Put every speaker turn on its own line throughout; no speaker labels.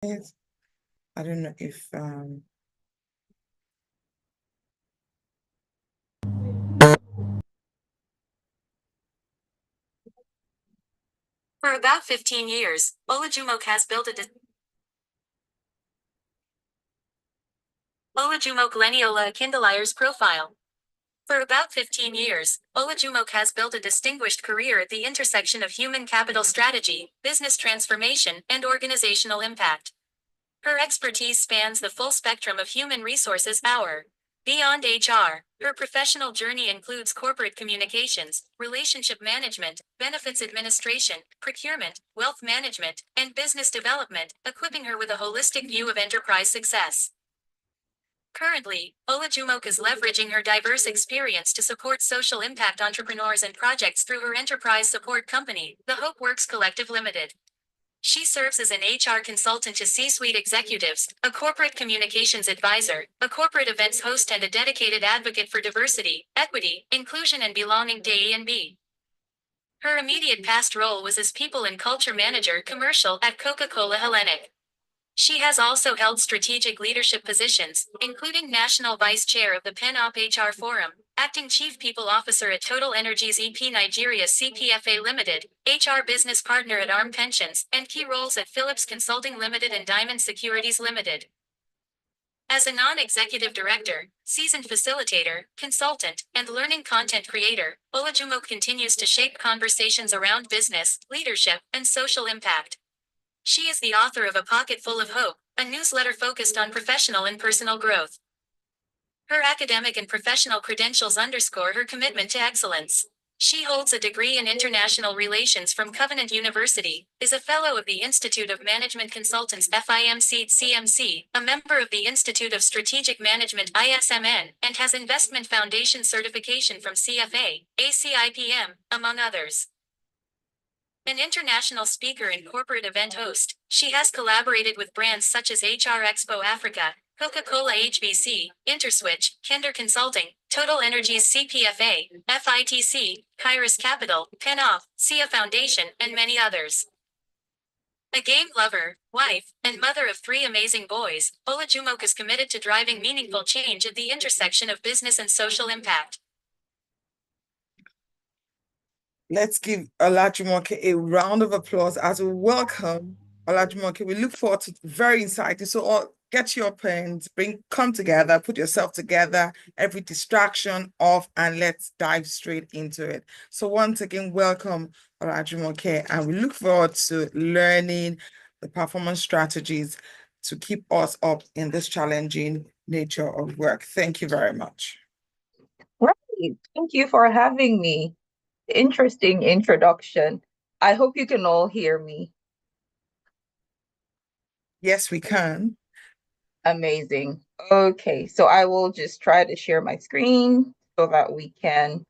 I don't know if
For about 15 years, Olajumoke has built Olajumoke Akindolire's profile. For about 15 years, Olajumoke has built a distinguished career at the intersection of human capital strategy, business transformation, and organizational impact. Her expertise spans the full spectrum of human resources power. Beyond HR, her professional journey includes corporate communications, relationship management, benefits administration, procurement, wealth management, and business development, equipping her with a holistic view of enterprise success. Currently, Olajumoke is leveraging her diverse experience to support social impact entrepreneurs and projects through her enterprise support company, the HopeWorks Collective Ltd. She serves as an HR consultant to C-suite executives, a corporate communications advisor, a corporate events host, and a dedicated advocate for diversity, equity, inclusion, and belonging (DE&B). Her immediate past role was as People and Culture Manager Commercial at Coca-Cola Hellenic. She has also held strategic leadership positions, including National Vice Chair of the PenOp HR Forum, Acting Chief People Officer at Total Energies EP Nigeria CPFA Limited, HR Business Partner at ARM Pensions, and key roles at Philips Consulting Limited and Diamond Securities Limited. As a non-executive director, seasoned facilitator, consultant, and learning content creator, Olajumoke continues to shape conversations around business, leadership, and social impact. She is the author of A Pocket Full of Hope, a newsletter focused on professional and personal growth. Her academic and professional credentials underscore her commitment to excellence. She holds a degree in international relations from Covenant University, is a fellow of the Institute of Management Consultants FIMC-CMC, a member of the Institute of Strategic Management ISMN, and has Investment Foundation certification from CFA, ACIPM, among others. An international speaker and corporate event host, she has collaborated with brands such as HR Expo Africa, Coca-Cola HBC, Interswitch, Kinder Consulting, Total Energies CPFA, FITC, Kairos Capital, PenOp, SIA Foundation, and many others. A game lover, wife, and mother of 3 amazing boys, Olajumoke is committed to driving meaningful change at the intersection of business and social impact.
Let's give Olajumoke a round of applause as we welcome Olajumoke. We look forward to very exciting. So all, get your pens, come together, put yourself together, every distraction off, and let's dive straight into it. So once again, welcome Olajumoke, and we look forward to learning the performance strategies to keep us up in this challenging nature of work. Thank you very much.
Right. Thank you for having me. Interesting introduction. I hope you can all hear me.
Yes, we can.
Amazing. Okay, so I will just try to share my screen so that we can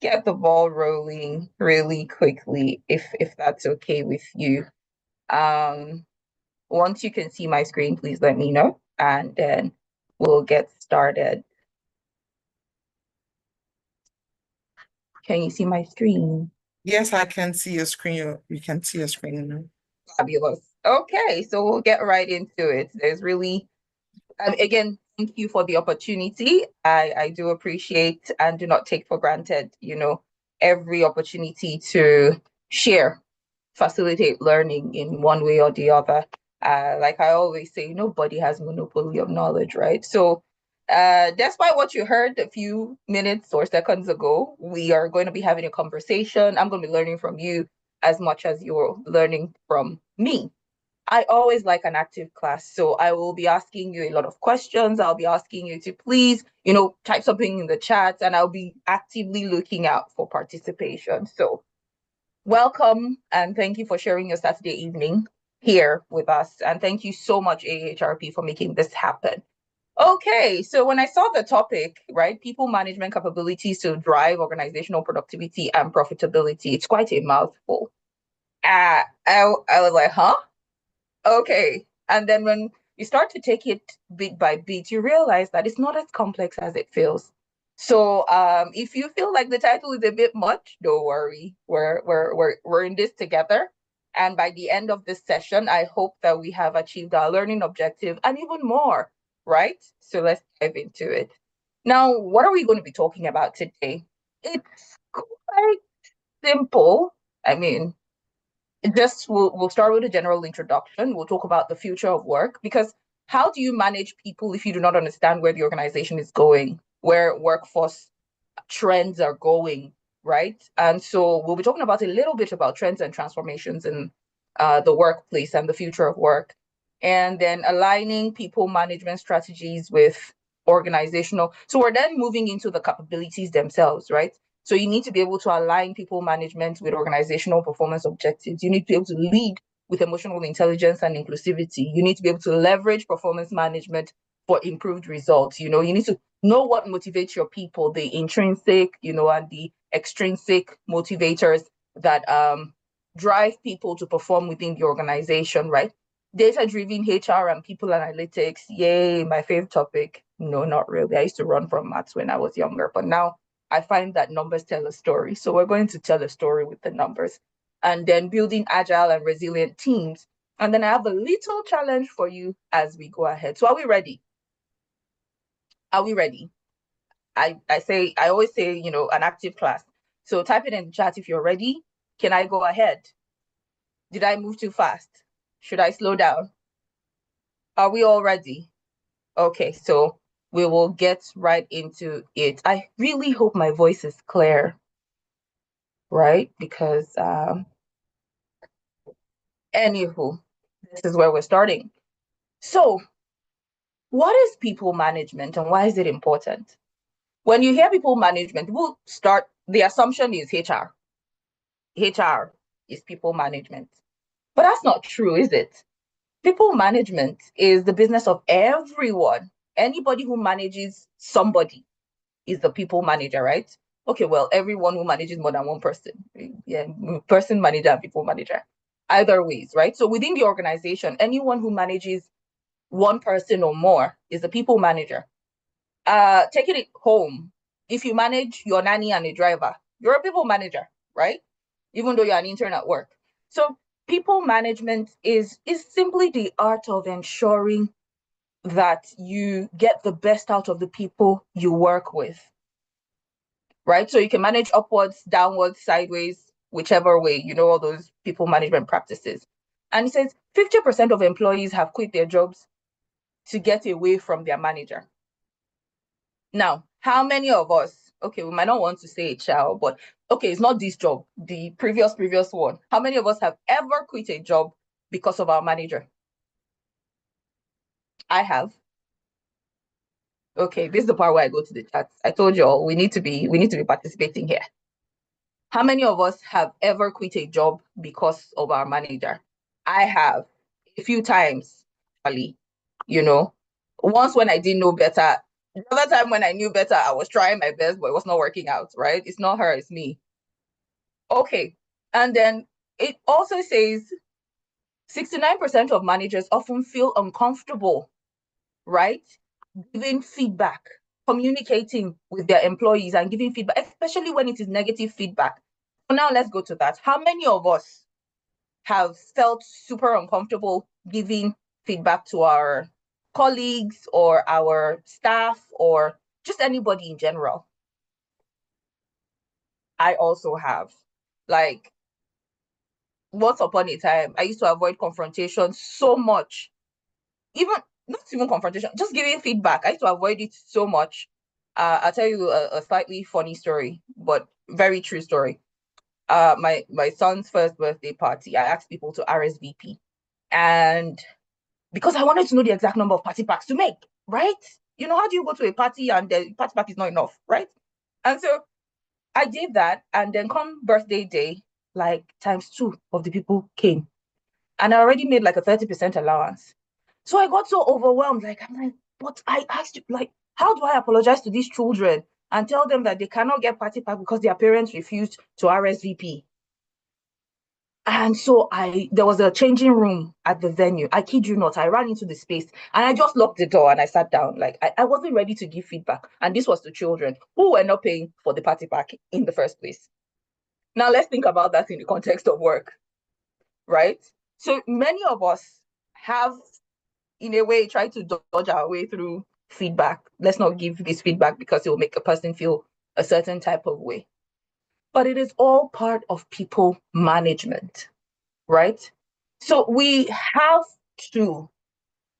get the ball rolling really quickly, if that's okay with you. Once you can see my screen, please let me know, and then we'll get started. Can you see my screen?
Yes, I can see your screen. You can see your screen now.
Fabulous. Okay, so we'll get right into it. There's really, again, thank you for the opportunity. I do appreciate and do not take for granted, every opportunity to share, facilitate learning in one way or the other. Like I always say, nobody has monopoly of knowledge, right? So despite what you heard a few minutes or seconds ago, we are going to be having a conversation. I'm going to be learning from you as much as you're learning from me. I always like an active class, so I will be asking you a lot of questions. I'll be asking you to please, type something in the chat, and I'll be actively looking out for participation. So welcome, and thank you for sharing your Saturday evening here with us. And thank you so much, AHRP, for making this happen. Okay, so when I saw the topic, right, people management capabilities to drive organizational productivity and profitability, it's quite a mouthful. I was like, huh? Okay. And then when you start to take it bit by bit, you realize that it's not as complex as it feels. So if you feel like the title is a bit much, don't worry. We're in this together. And by the end of this session, I hope that we have achieved our learning objective and even more, right? So let's dive into it. Now, what are we going to be talking about today? It's quite simple. I mean, we'll start with a general introduction. We'll talk about the future of work, because how do you manage people if you do not understand where the organization is going, where workforce trends are going, right? And so we'll be talking about a little bit about trends and transformations in the workplace and the future of work, and then aligning people management strategies with organizational. So we're then moving into the capabilities themselves, right? So you need to be able to align people management with organizational performance objectives. You need to be able to lead with emotional intelligence and inclusivity. You need to be able to leverage performance management for improved results. You need to know what motivates your people, the intrinsic, and the extrinsic motivators that drive people to perform within the organization, right? Data-driven HR and people analytics, yay, my favorite topic. No, not really. I used to run from maths when I was younger, but now I find that numbers tell a story. So we're going to tell a story with the numbers. And then building agile and resilient teams. And then I have a little challenge for you as we go ahead. So are we ready? Are we ready? I always say, an active class. So type it in the chat if you're ready. Can I go ahead? Did I move too fast? Should I slow down? Are we all ready? Okay, so we will get right into it. I really hope my voice is clear, right? Because anywho, this is where we're starting. So what is people management and why is it important? When you hear people management, the assumption is HR. HR is people management. But that's not true, is it? People management is the business of everyone. Anybody who manages somebody is the people manager, right? Okay, well, everyone who manages more than one person. Yeah, person manager and people manager. Either ways, right? So within the organization, anyone who manages one person or more is the people manager. Taking it home, if you manage your nanny and a driver, you're a people manager, right? Even though you're an intern at work. So people management is simply the art of ensuring that you get the best out of the people you work with, right? So you can manage upwards, downwards, sideways, whichever way, all those people management practices. And it says 50% of employees have quit their jobs to get away from their manager. Now, how many of us, okay, we might not want to say it, child, but okay, it's not this job, the previous one. How many of us have ever quit a job because of our manager? I have. Okay, this is the part where I go to the chat. I told you all we need to be participating here. How many of us have ever quit a job because of our manager? I have a few times, actually. Once when I didn't know better. The other time when I knew better, I was trying my best, but it was not working out, right? It's not her, it's me. Okay. And then it also says 69% of managers often feel uncomfortable, right? Giving feedback, communicating with their employees and giving feedback, especially when it is negative feedback. So now let's go to that. How many of us have felt super uncomfortable giving feedback to our colleagues or our staff or just anybody in general? I also have. Like, once upon a time, I used to avoid confrontation so much. Not even confrontation, just giving feedback. I used to avoid it so much. I'll tell you a slightly funny story, but very true story. My son's first birthday party, I asked people to RSVP. And because I wanted to know the exact number of party packs to make, right? How do you go to a party and the party pack is not enough, right? And so I did that. And then come birthday day, like ×2 of the people came. And I already made like a 30% allowance. So I got so overwhelmed. I'm like, but I asked you, like, how do I apologize to these children and tell them that they cannot get party pack because their parents refused to RSVP? And so there was a changing room at the venue. I kid you not, I ran into the space and I just locked the door and I sat down. Like I wasn't ready to give feedback. And this was to children who were not paying for the party pack in the first place. Now let's think about that in the context of work. right? So many of us have, in a way, tried to dodge our way through feedback. Let's not give this feedback because it will make a person feel a certain type of way. But it is all part of people management, right? So we have to,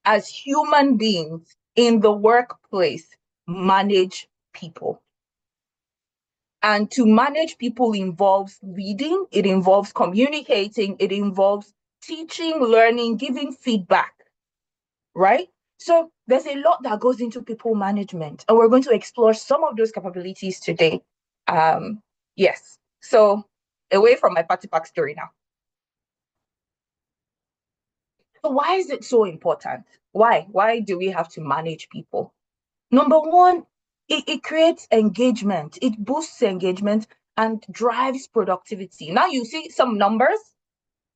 as human beings in the workplace, manage people. And to manage people involves leading, it involves communicating, it involves teaching, learning, giving feedback, right? So there's a lot that goes into people management, and we're going to explore some of those capabilities today. Yes. So away from my party pack story now. So why is it so important? Why? Why do we have to manage people? Number one, it creates engagement. It boosts engagement and drives productivity. Now you see some numbers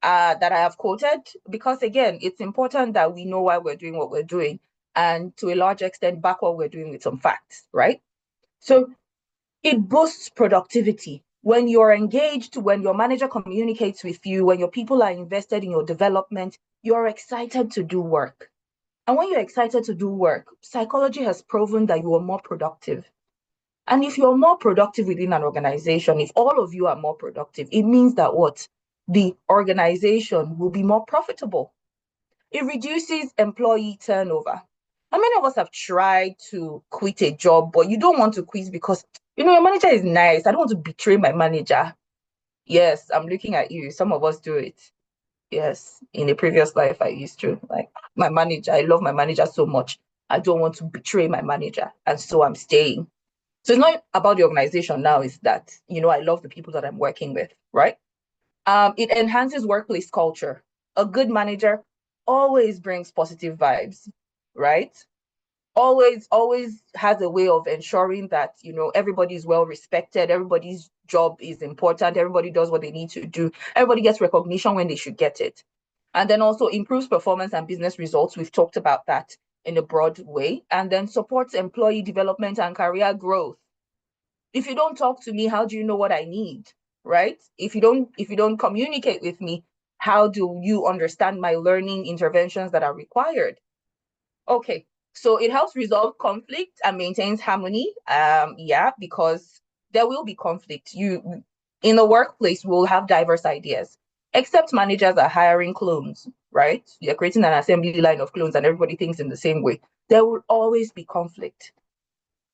that I have quoted, because again, it's important that we know why we're doing what we're doing, and to a large extent back what we're doing with some facts, right? So it boosts productivity. When you're engaged, when your manager communicates with you, when your people are invested in your development, you're excited to do work. And when you're excited to do work, psychology has proven that you are more productive. And if you're more productive within an organization, if all of you are more productive, it means that what? The organization will be more profitable. It reduces employee turnover. How many of us have tried to quit a job, but you don't want to quit because, your manager is nice. I don't want to betray my manager. Yes, I'm looking at you. Some of us do it. Yes, in a previous life, I used to, like, my manager. I love my manager so much. I don't want to betray my manager. And so I'm staying. So it's not about the organization now, it's that, I love the people that I'm working with, right? It enhances workplace culture. A good manager always brings positive vibes, right? Always has a way of ensuring that, everybody is well respected, everybody's job is important, everybody does what they need to do, everybody gets recognition when they should get it. And then also improves performance and business results. We've talked about that in a broad way. And then supports employee development and career growth. If you don't talk to me, how do you know what I need? Right? If you don't communicate with me, how do you understand my learning interventions that are required? Okay, so it helps resolve conflict and maintains harmony. Yeah, because there will be conflict. You in the workplace will have diverse ideas, except managers are hiring clones, right? You're creating an assembly line of clones and everybody thinks in the same way. There will always be conflict.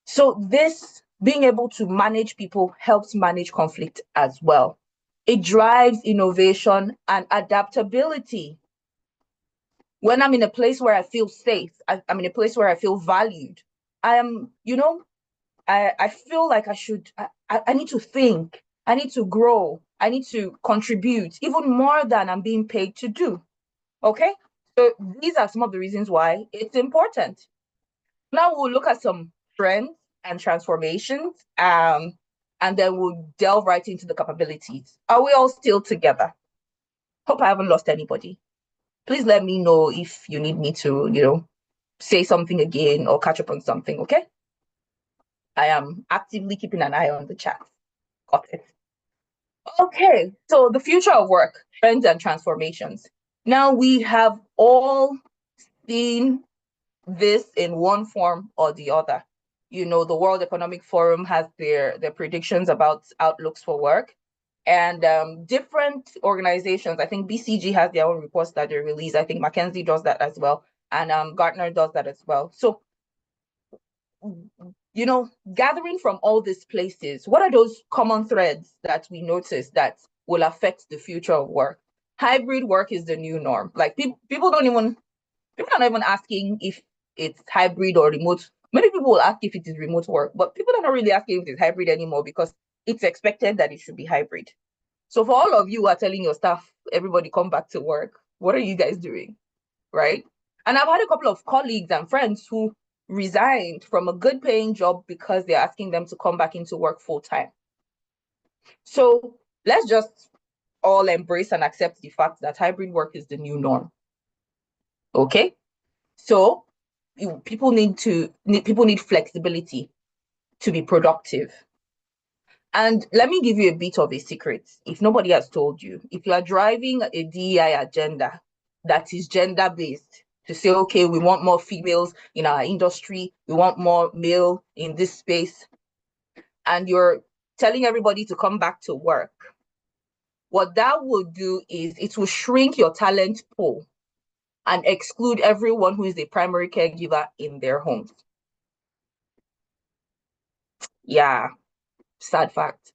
So this being able to manage people helps manage conflict as well. It drives innovation and adaptability. When I'm in a place where I feel safe, I'm in a place where I feel valued, I am, I feel like I need to think, I need to grow, I need to contribute even more than I'm being paid to do. Okay? So these are some of the reasons why it's important. Now we'll look at some trends and transformations, and then we'll delve right into the capabilities. Are we all still together? Hope I haven't lost anybody. Please let me know if you need me to, say something again or catch up on something, okay? I am actively keeping an eye on the chat. Got it. Okay, so the future of work, trends and transformations. Now we have all seen this in one form or the other. The World Economic Forum has their predictions about outlooks for work, and different organizations, I think BCG has their own reports that they release. I think McKinsey does that as well, and Gartner does that as well. So, gathering from all these places, what are those common threads that we notice that will affect the future of work? Hybrid work is the new norm. Like people are not even asking if it's hybrid or remote. Many people will ask if it is remote work, but people are not really asking if it's hybrid anymore because it's expected that it should be hybrid. So for all of you who are telling your staff, everybody come back to work, what are you guys doing? Right? And I've had a couple of colleagues and friends who resigned from a good paying job because they're asking them to come back into work full time. So let's just all embrace and accept the fact that hybrid work is the new norm. Okay? So people need flexibility to be productive. And let me give you a bit of a secret. If nobody has told you, if you are driving a DEI agenda that is gender-based, to say, okay, we want more females in our industry, we want more male in this space, and you're telling everybody to come back to work, what that will do is it will shrink your talent pool and exclude everyone who is a primary caregiver in their homes. Yeah, sad fact,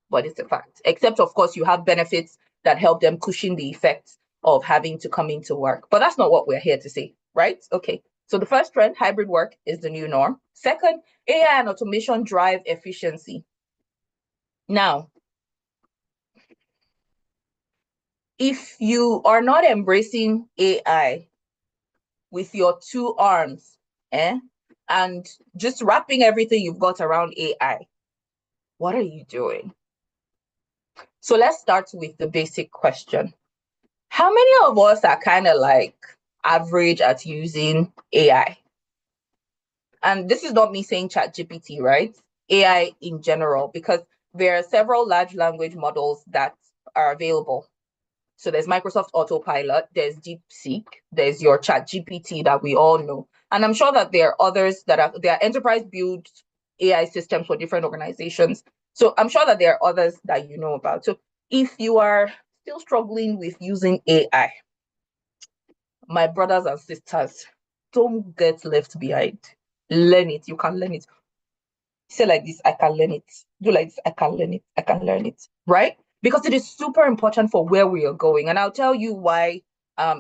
but it's a fact. Except, of course, you have benefits that help them cushion the effects of having to come into work. But that's not what we're here to say, right? Okay. So the first trend, hybrid work, is the new norm. Second, AI and automation drive efficiency. Now, if you are not embracing AI with your two arms, and just wrapping everything you've got around AI, what are you doing? So let's start with the basic question. How many of us are kind of like average at using AI? And this is not me saying ChatGPT, right? AI in general, because there are several large language models that are available. So there's Microsoft Autopilot, there's DeepSeek, there's your ChatGPT that we all know. And I'm sure that there are others that are enterprise built AI systems for different organizations. So I'm sure that there are others that you know about. So if you are still struggling with using AI, my brothers and sisters, don't get left behind. Learn it. You can learn it. Say like this, I can learn it. Do like this, I can learn it. I can learn it. Right? Because it is super important for where we are going. And I'll tell you why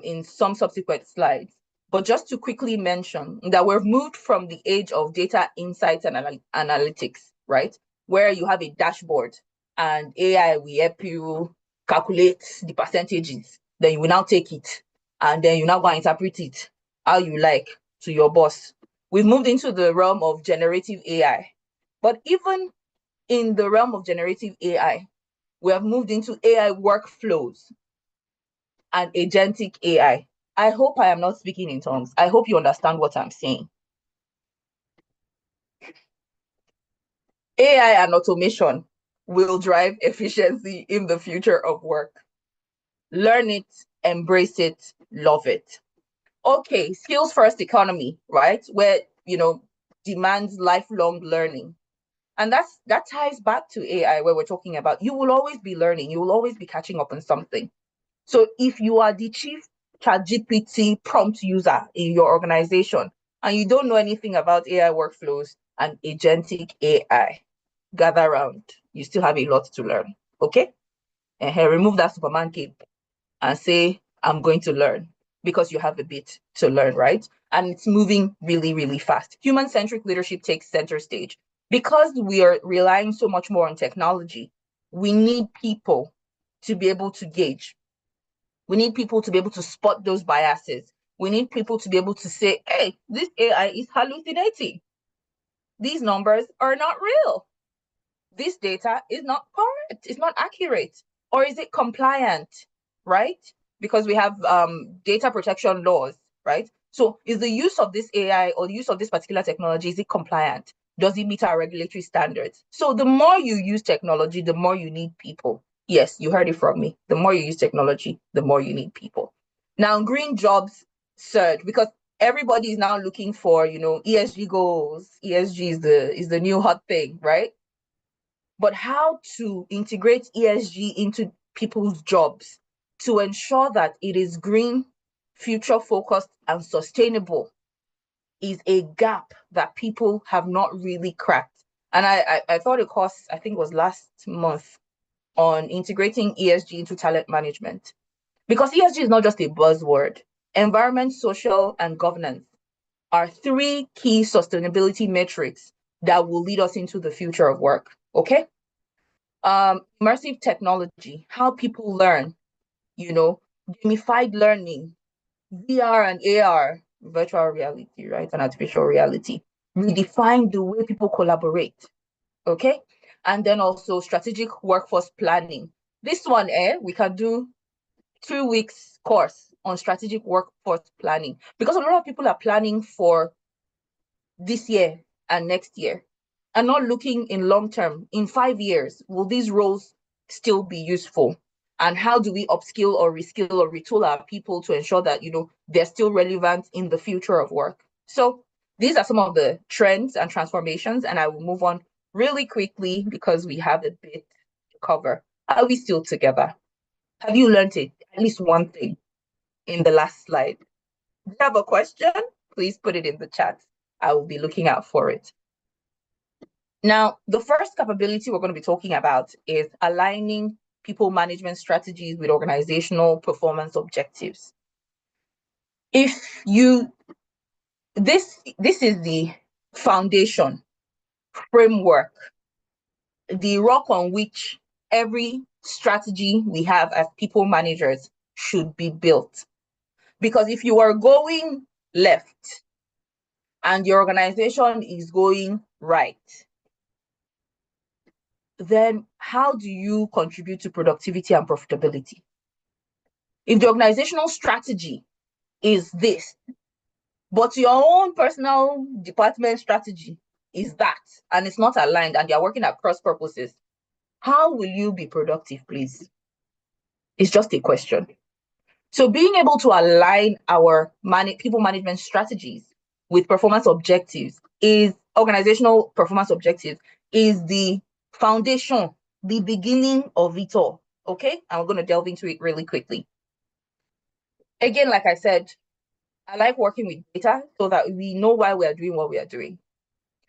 in some subsequent slides. But just to quickly mention that we've moved from the age of data insights and analytics, right? Where you have a dashboard and AI will help you calculate the percentages. Then you will now take it and then you now go and interpret it how you like to your boss. We've moved into the realm of generative AI. But even in the realm of generative AI, we have moved into AI workflows and agentic AI. I hope I am not speaking in tongues. I hope you understand what I'm saying. AI and automation will drive efficiency in the future of work. Learn it, embrace it, love it. Okay, skills first economy, right? Where, demands lifelong learning. And that ties back to AI, where we're talking about you will always be learning, you will always be catching up on something. So if you are the chief ChatGPT prompt user in your organization and you don't know anything about AI workflows and agentic AI, gather around. You still have a lot to learn. Okay? Remove that Superman cape and say, I'm going to learn, because you have a bit to learn, right? And it's moving really, really fast. Human-centric leadership takes center stage. Because we are relying so much more on technology, we need people to be able to gauge. We need people to be able to spot those biases. We need people to be able to say, hey, this AI is hallucinating. These numbers are not real. This data is not correct. It's not accurate. Or is it compliant, right? Because we have data protection laws, right? So is the use of this AI or the use of this particular technology, is it compliant? Does it meet our regulatory standards? So the more you use technology, the more you need people. Yes, you heard it from me. The more you use technology, the more you need people. Now, green jobs surge because everybody is now looking for, ESG goals. ESG is the new hot thing, right? But how to integrate ESG into people's jobs to ensure that it is green, future focused, and sustainable is a gap that people have not really cracked. And I thought a course, I think it was last month, on integrating ESG into talent management. Because ESG is not just a buzzword. Environment, social, and governance are three key sustainability metrics that will lead us into the future of work. Okay? Immersive technology, how people learn, gamified learning, VR and AR, virtual reality, right? And artificial reality, redefine the way people collaborate. Okay. And then also strategic workforce planning. This one, we can do 2 weeks course on strategic workforce planning, because a lot of people are planning for this year and next year. and not looking in long term, in 5 years, will these roles still be useful? And how do we upskill or reskill or retool our people to ensure that, they're still relevant in the future of work? So these are some of the trends and transformations, and I will move on really quickly because we have a bit to cover. Are we still together? Have you learned it? At least one thing in the last slide. Do you have a question? Please put it in the chat. I will be looking out for it. Now, the first capability we're going to be talking about is aligning people management strategies with organizational performance objectives. This is the foundation, framework, the rock on which every strategy we have as people managers should be built. Because if you are going left and your organization is going right, then how do you contribute to productivity and profitability? If the organizational strategy is this, but your own personal department strategy is that, and it's not aligned, and you're working at cross purposes, how will you be productive, please? It's just a question. So being able to align our people management strategies with performance objectives organizational performance objectives is the foundation, the beginning of it all. Okay, and we're going to delve into it really quickly. Again, like I said, I like working with data so that we know why we are doing what we are doing.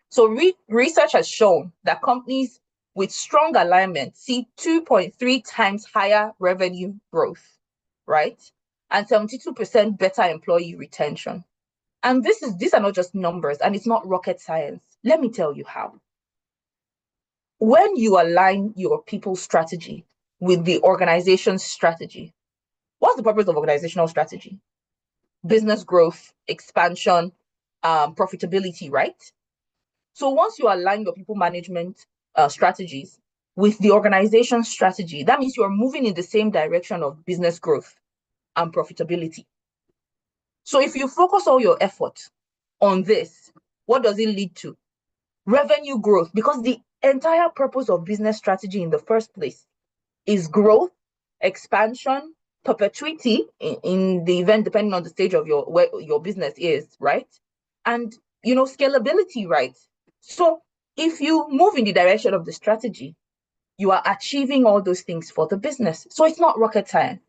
So research has shown that companies with strong alignment see 2.3 times higher revenue growth, right? And 72% better employee retention. And these are not just numbers, and it's not rocket science. Let me tell you how. When you align your people's strategy with the organization's strategy, what's the purpose of organizational strategy? Business growth, expansion, profitability, right? So once you align your people management strategies with the organization's strategy, that means you're moving in the same direction of business growth and profitability. So if you focus all your effort on this, what does it lead to? Revenue growth, because the entire purpose of business strategy in the first place is growth, expansion, perpetuity in the event, depending on the stage of where your business is, right? And, scalability, right? So if you move in the direction of the strategy, you are achieving all those things for the business. So it's not rocket science.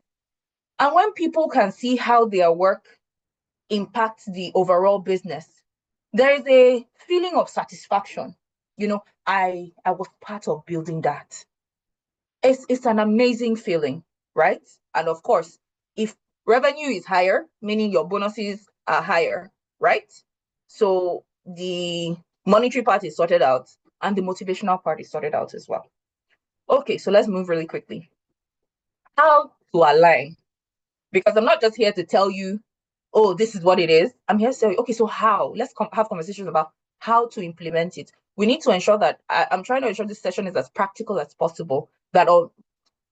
And when people can see how their work impacts the overall business, there is a feeling of satisfaction. I was part of building that. It's an amazing feeling, right? And of course, if revenue is higher, meaning your bonuses are higher, right? So the monetary part is sorted out and the motivational part is sorted out as well. Okay, so let's move really quickly. How to align? Because I'm not just here to tell you, oh, this is what it is. I'm here to tell you, okay, so how? Let's have conversations about how to implement it. We need to ensure that I'm trying to ensure this session is as practical as possible, that on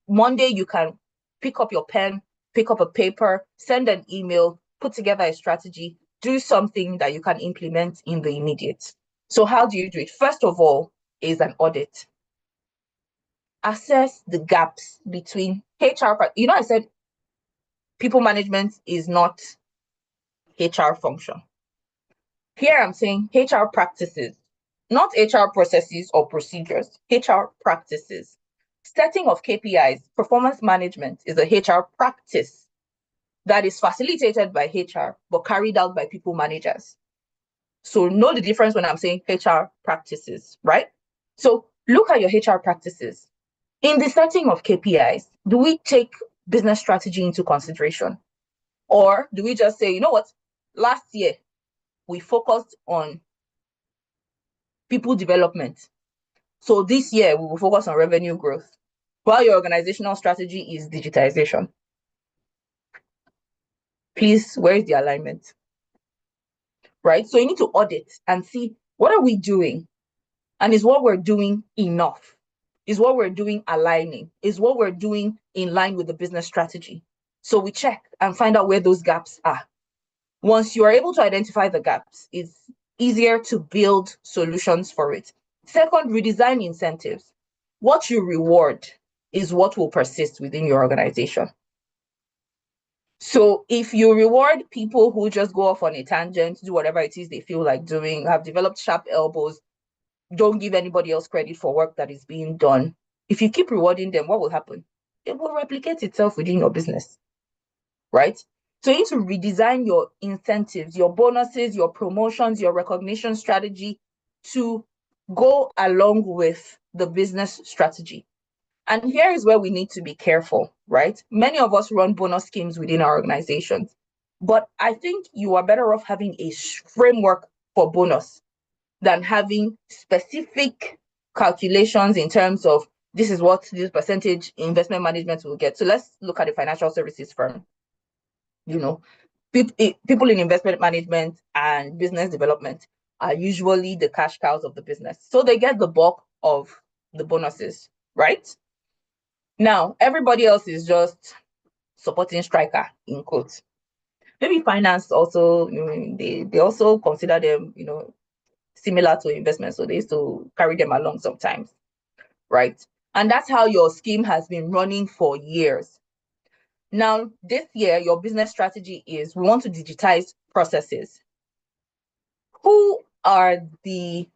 Monday you can pick up your pen, pick up a paper, send an email, put together a strategy, do something that you can implement in the immediate. So how do you do it? First of all is an audit. Assess the gaps between HR. I said people management is not HR function. Here I'm saying HR practices, not HR processes or procedures, HR practices. Setting of KPIs, performance management, is a HR practice that is facilitated by HR, but carried out by people managers. So know the difference when I'm saying HR practices, right? So look at your HR practices. In the setting of KPIs, do we take business strategy into consideration? Or do we just say, you know what, last year we focused on people development. So this year we will focus on revenue growth, while your organizational strategy is digitization. Please, where is the alignment? Right? So you need to audit and see, what are we doing? And is what we're doing enough? Is what we're doing aligning? Is what we're doing in line with the business strategy? So we check and find out where those gaps are. Once you are able to identify the gaps, it's easier to build solutions for it. Second, redesign incentives. What you reward is what will persist within your organization. So if you reward people who just go off on a tangent, do whatever it is they feel like doing, have developed sharp elbows, don't give anybody else credit for work that is being done, if you keep rewarding them, what will happen? It will replicate itself within your business, right? So you need to redesign your incentives, your bonuses, your promotions, your recognition strategy to go along with the business strategy. And here is where we need to be careful, right? Many of us run bonus schemes within our organizations, but I think you are better off having a framework for bonus than having specific calculations in terms of this is what this percentage investment management will get. So let's look at the financial services firm. You know, people in investment management and business development are usually the cash cows of the business. So they get the bulk of the bonuses, right? Now, everybody else is just supporting striker, in quotes. Maybe finance also, they also consider them, similar to investment. So they used to carry them along sometimes, right? And that's how your scheme has been running for years. Now, this year, your business strategy is we want to digitize processes. Who are the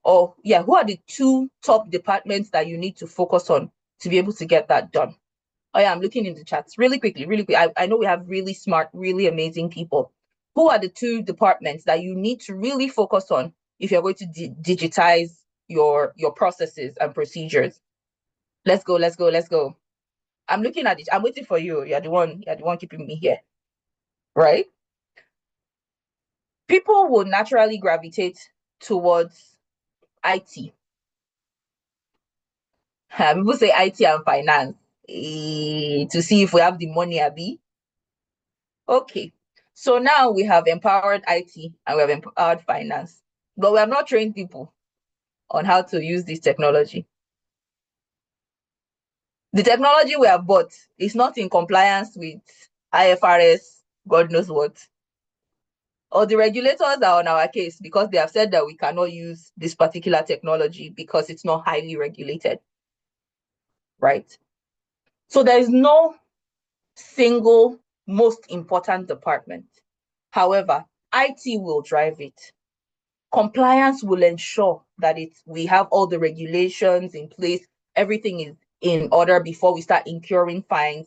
two top departments that you need to focus on to be able to get that done? Oh yeah, I'm looking in the chats really quickly. I know we have really smart, really amazing people. Who are the two departments that you need to really focus on if you're going to digitize your processes and procedures? Let's go. I'm looking at it. I'm waiting for you. You're the one keeping me here, right? People will naturally gravitate towards IT. People say IT and finance to see if we have the money, Abby. Okay, so now we have empowered IT and we have empowered finance, but we have not trained people on how to use this technology. The technology we have bought is not in compliance with IFRS, God knows what. Or the regulators are on our case because they have said that we cannot use this particular technology because it's not highly regulated, right? So there is no single most important department. However, IT will drive it. Compliance will ensure that we have all the regulations in place, everything is in order before we start incurring fines.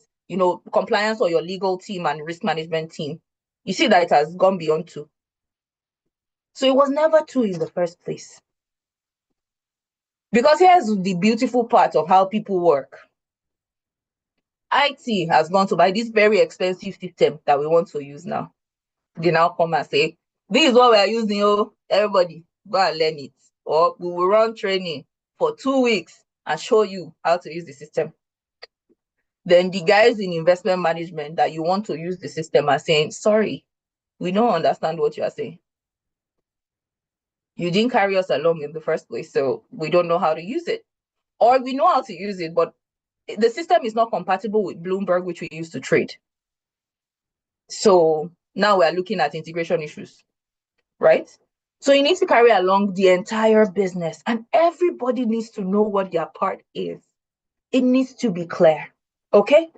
Compliance or your legal team and risk management team, you see that it has gone beyond 2. So it was never 2 in the first place. Because here's the beautiful part of how people work. IT has gone to buy this very expensive system that we want to use now. They now come and say, this is what we are using, everybody go and learn it. Or we will run training for 2 weeks and show you how to use the system. Then the guys in investment management that you want to use the system are saying, sorry, we don't understand what you are saying. You didn't carry us along in the first place, so we don't know how to use it. Or we know how to use it, but the system is not compatible with Bloomberg, which we use to trade. So now we are looking at integration issues, right? So you need to carry along the entire business, and everybody needs to know what their part is. It needs to be clear, okay?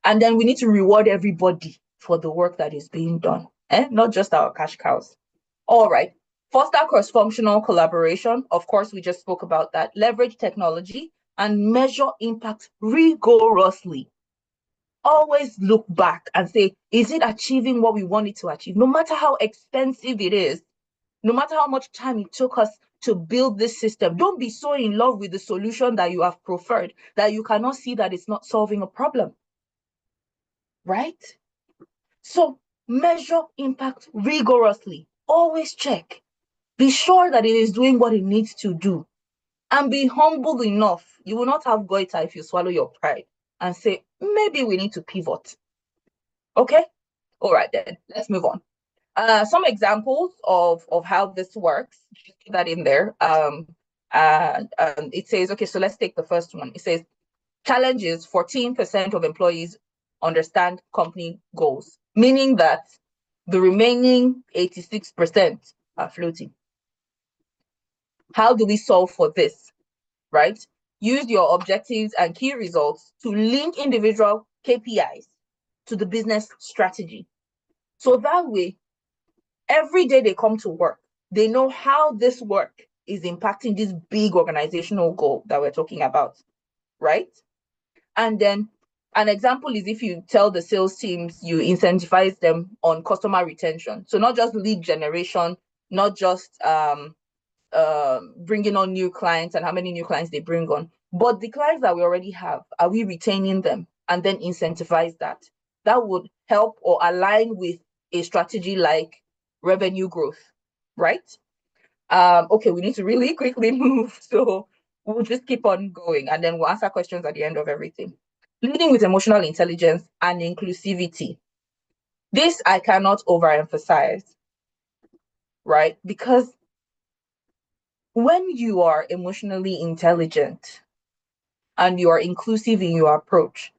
And then we need to reward everybody for the work that is being done, not just our cash cows. All right. Foster cross-functional collaboration. Of course, we just spoke about that. Leverage technology and measure impact rigorously. Always look back and say, is it achieving what we want it to achieve? No matter how expensive it is, no matter how much time it took us to build this system, don't be so in love with the solution that you have preferred that you cannot see that it's not solving a problem, right? So measure impact rigorously. Always check. Be sure that it is doing what it needs to do. And be humble enough. You will not have goiter if you swallow your pride and say, maybe we need to pivot. Okay? All right, then. Let's move on. Some examples of how this works. Just put that in there. And it says, okay, so let's take the first one. It says, challenges 14% of employees understand company goals, meaning that the remaining 86% are floating. How do we solve for this? right? Use your objectives and key results to link individual KPIs to the business strategy. So that way, every day they come to work, they know how this work is impacting this big organizational goal that we're talking about, right? And then an example is if you tell the sales teams, you incentivize them on customer retention. So not just lead generation, not just bringing on new clients and how many new clients they bring on, but the clients that we already have, are we retaining them? And then incentivize that. That would help or align with a strategy like revenue growth, right? Okay, we need to really quickly move. So we'll just keep on going and then we'll answer questions at the end of everything. Leading with emotional intelligence and inclusivity. This I cannot overemphasize, right? Because when you are emotionally intelligent and you are inclusive in your approach,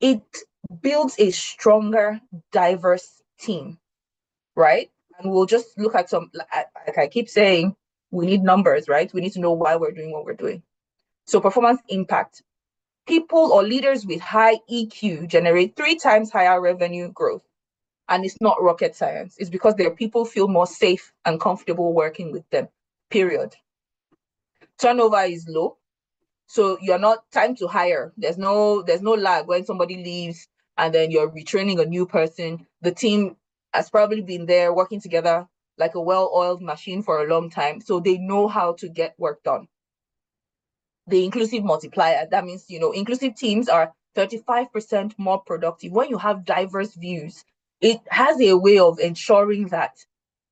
it builds a stronger, diverse team, right? And we'll just look at some, like I keep saying, we need numbers, right? We need to know why we're doing what we're doing. So performance impact. People or leaders with high EQ generate 3 times higher revenue growth. And it's not rocket science. It's because their people feel more safe and comfortable working with them, period. Turnover is low. So you're not time to hire. There's no lag when somebody leaves and then you're retraining a new person. The team has probably been there working together like a well-oiled machine for a long time. So they know how to get work done. The inclusive multiplier, that means, inclusive teams are 35% more productive. When you have diverse views, it has a way of ensuring that,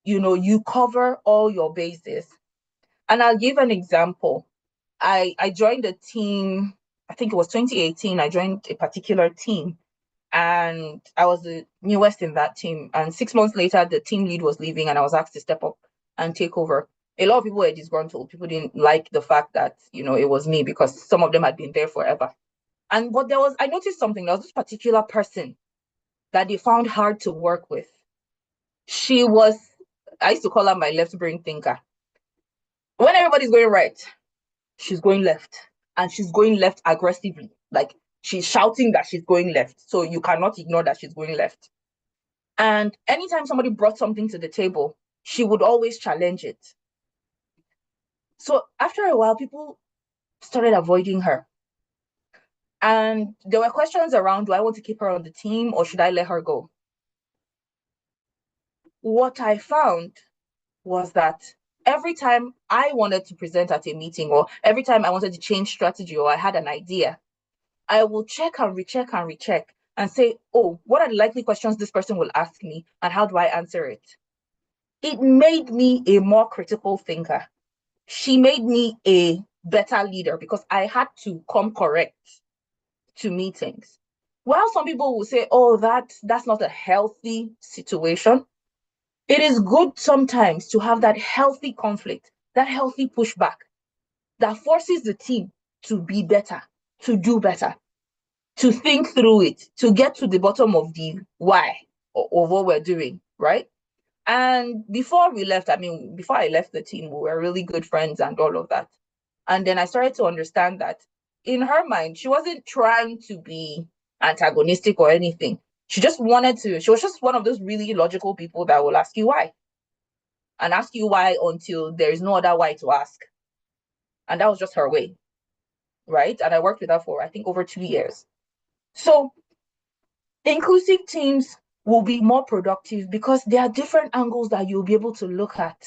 you cover all your bases. And I'll give an example. I joined a team, I think it was 2018. I joined a particular team and I was the newest in that team. And 6 months later, the team lead was leaving and I was asked to step up and take over. A lot of people were disgruntled. People didn't like the fact that, it was me because some of them had been there forever. But I noticed something. There was this particular person that they found hard to work with. I used to call her my left brain thinker. When everybody's going right, she's going left, and she's going left aggressively. Like she's shouting that she's going left. So you cannot ignore that she's going left. And anytime somebody brought something to the table, she would always challenge it. So after a while, people started avoiding her. And there were questions around, do I want to keep her on the team or should I let her go? What I found was that every time I wanted to present at a meeting or every time I wanted to change strategy or I had an idea, I will check and recheck and say, oh, what are the likely questions this person will ask me and how do I answer it? It made me a more critical thinker. She made me a better leader because I had to come correct to meetings. While some people will say, oh, that's not a healthy situation, it is good sometimes to have that healthy conflict, that healthy pushback that forces the team to be better, to do better, to think through it, to get to the bottom of the why of what we're doing, right? And before I left the team, we were really good friends and all of that. And then I started to understand that in her mind, she wasn't trying to be antagonistic or anything. She was just one of those really logical people that will ask you why. And ask you why until there is no other why to ask. And that was just her way, right? And I worked with her for, I think, over 2 years. So inclusive teams will be more productive because there are different angles that you'll be able to look at.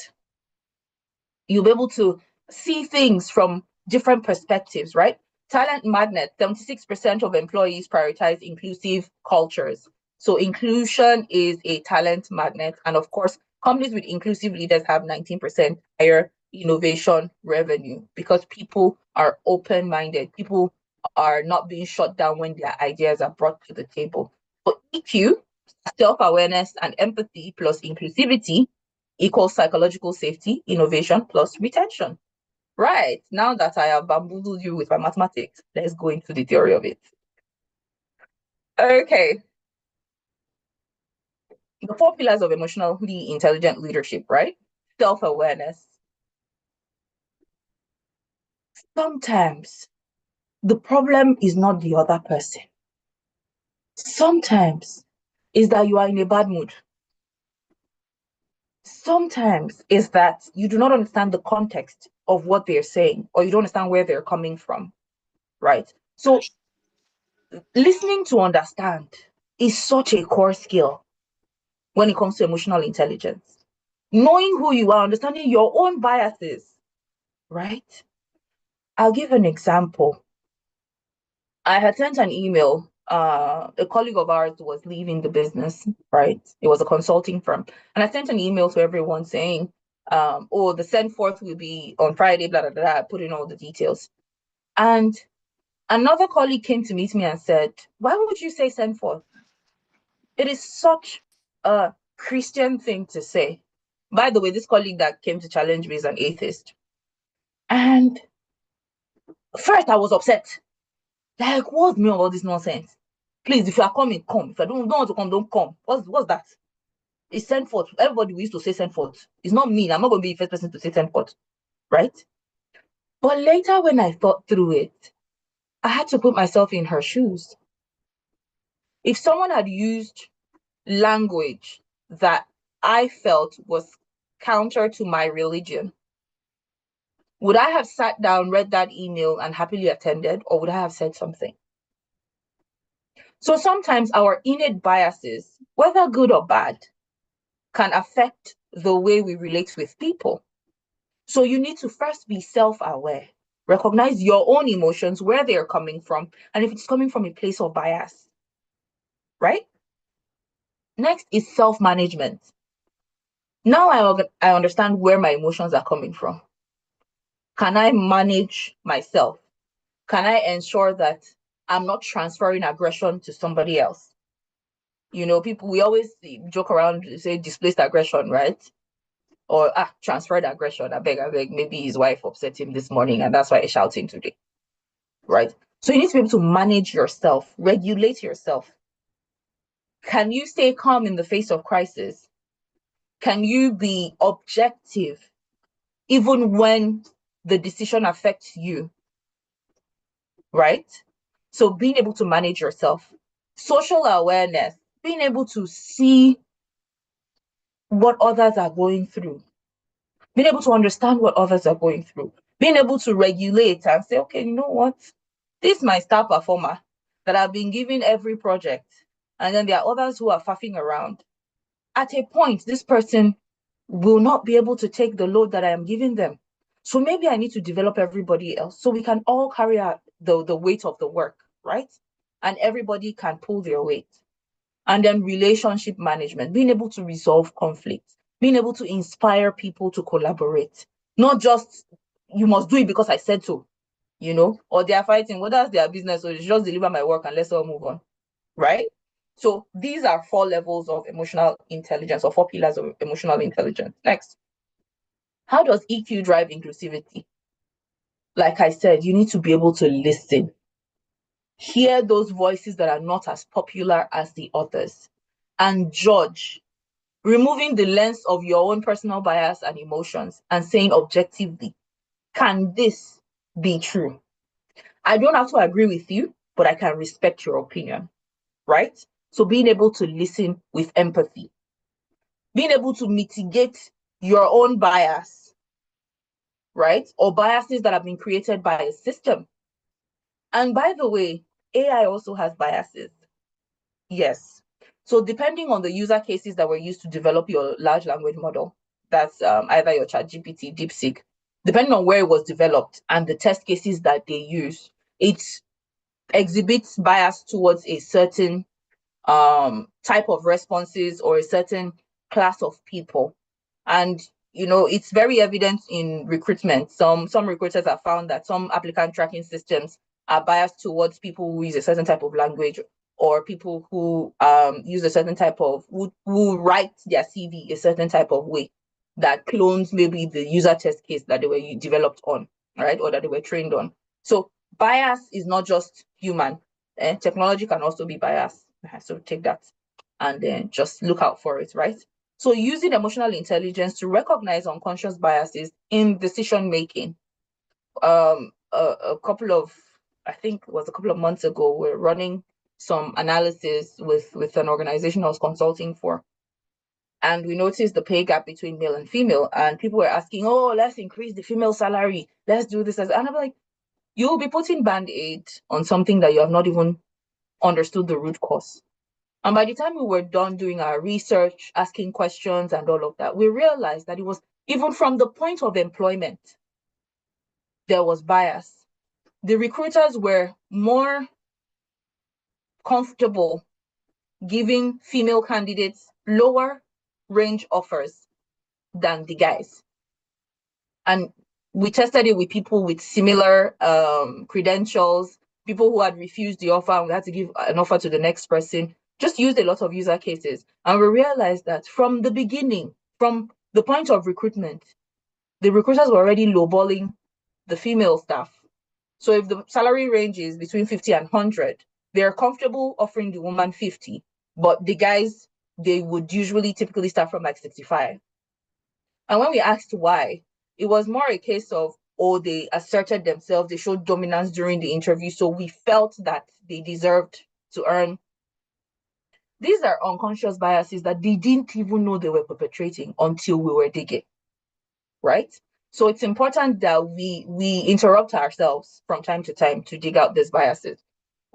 You'll be able to see things from different perspectives, right? Talent magnet, 76% of employees prioritize inclusive cultures. So inclusion is a talent magnet. And of course, companies with inclusive leaders have 19% higher innovation revenue because people are open-minded. People are not being shut down when their ideas are brought to the table. So EQ, self-awareness and empathy plus inclusivity equals psychological safety, innovation plus retention. Right, now that I have bamboozled you with my mathematics, let's go into the theory of it. Okay. The 4 pillars of emotionally intelligent leadership, right? Self-awareness. Sometimes the problem is not the other person. Sometimes is that you are in a bad mood. Sometimes is that you do not understand the context of what they're saying, or you don't understand where they're coming from, right? So listening to understand is such a core skill when it comes to emotional intelligence. Knowing who you are, understanding your own biases, right? I'll give an example. I had sent an email. A colleague of ours was leaving the business, right? It was a consulting firm. And I sent an email to everyone saying, oh, the send forth will be on Friday, blah, blah, blah, put in all the details. And another colleague came to meet me and said, why would you say send forth? It is such a Christian thing to say. By the way, this colleague that came to challenge me is an atheist. And first I was upset. Like, what's me about this nonsense? Please, if you are coming, come. If I don't want to come, don't come. What's that? It's sent forth. Everybody used to say send forth. It's not me. I'm not going to be the first person to say send forth, right? But later, when I thought through it, I had to put myself in her shoes. If someone had used language that I felt was counter to my religion, would I have sat down, read that email, and happily attended, or would I have said something? So sometimes our innate biases, whether good or bad, can affect the way we relate with people. So you need to first be self-aware, recognize your own emotions, where they're coming from, and if it's coming from a place of bias, right? Next is self-management. Now I understand where my emotions are coming from. Can I manage myself? Can I ensure that I'm not transferring aggression to somebody else? You know, people, we always joke around, say displaced aggression, right? Or transferred aggression. I beg, maybe his wife upset him this morning and that's why he's shouting today, right? So you need to be able to manage yourself, regulate yourself. Can you stay calm in the face of crisis? Can you be objective even when the decision affects you, right? So being able to manage yourself. Social awareness, being able to see what others are going through, being able to understand what others are going through, being able to regulate and say, okay, you know what? This is my star performer that I've been given every project. And then there are others who are faffing around. At a point, this person will not be able to take the load that I am giving them. So maybe I need to develop everybody else so we can all carry out the weight of the work, right? And everybody can pull their weight. And then relationship management, being able to resolve conflicts, being able to inspire people to collaborate, not just you must do it because I said so, you know, or they are fighting, well, that's their business, so just deliver my work and let's all move on, right? So these are 4 levels of emotional intelligence, or 4 pillars of emotional intelligence. Next, how does EQ drive inclusivity? Like I said, you need to be able to listen, hear those voices that are not as popular as the others, and judge, removing the lens of your own personal bias and emotions and saying objectively, can this be true? I don't have to agree with you, but I can respect your opinion, right? So being able to listen with empathy, being able to mitigate your own bias, right? Or biases that have been created by a system. And by the way, AI also has biases. Yes. So depending on the user cases that were used to develop your large language model, that's either your ChatGPT, DeepSeek, depending on where it was developed and the test cases that they use, it exhibits bias towards a certain type of responses or a certain class of people. And you know, it's very evident in recruitment. Some recruiters have found that some applicant tracking systems are biased towards people who use a certain type of language, or people who use a certain type of who write their CV a certain type of way that clones maybe the user test case that they were developed on, right, or that they were trained on. So bias is not just human. Technology can also be biased. So take that and then just look out for it, right? So using emotional intelligence to recognize unconscious biases in decision making, a couple of, I think it was a couple of months ago, we're running some analysis with an organization I was consulting for. And we noticed the pay gap between male and female. And people were asking, oh, let's increase the female salary. Let's do this. And I'm like, you'll be putting band-aid on something that you have not even understood the root cause. And by the time we were done doing our research, asking questions and all of that, we realized that it was even from the point of employment, there was bias. The recruiters were more comfortable giving female candidates lower range offers than the guys. And we tested it with people with similar credentials, people who had refused the offer and we had to give an offer to the next person, just used a lot of user cases. And we realized that from the beginning, from the point of recruitment, the recruiters were already lowballing the female staff. So if the salary range is between 50 and 100, they're comfortable offering the woman 50, but the guys, they would usually typically start from like 65. And when we asked why, it was more a case of, oh, they asserted themselves, they showed dominance during the interview, so we felt that they deserved to earn. These are unconscious biases that they didn't even know they were perpetrating until we were digging, right? So it's important that we interrupt ourselves from time to time to dig out these biases.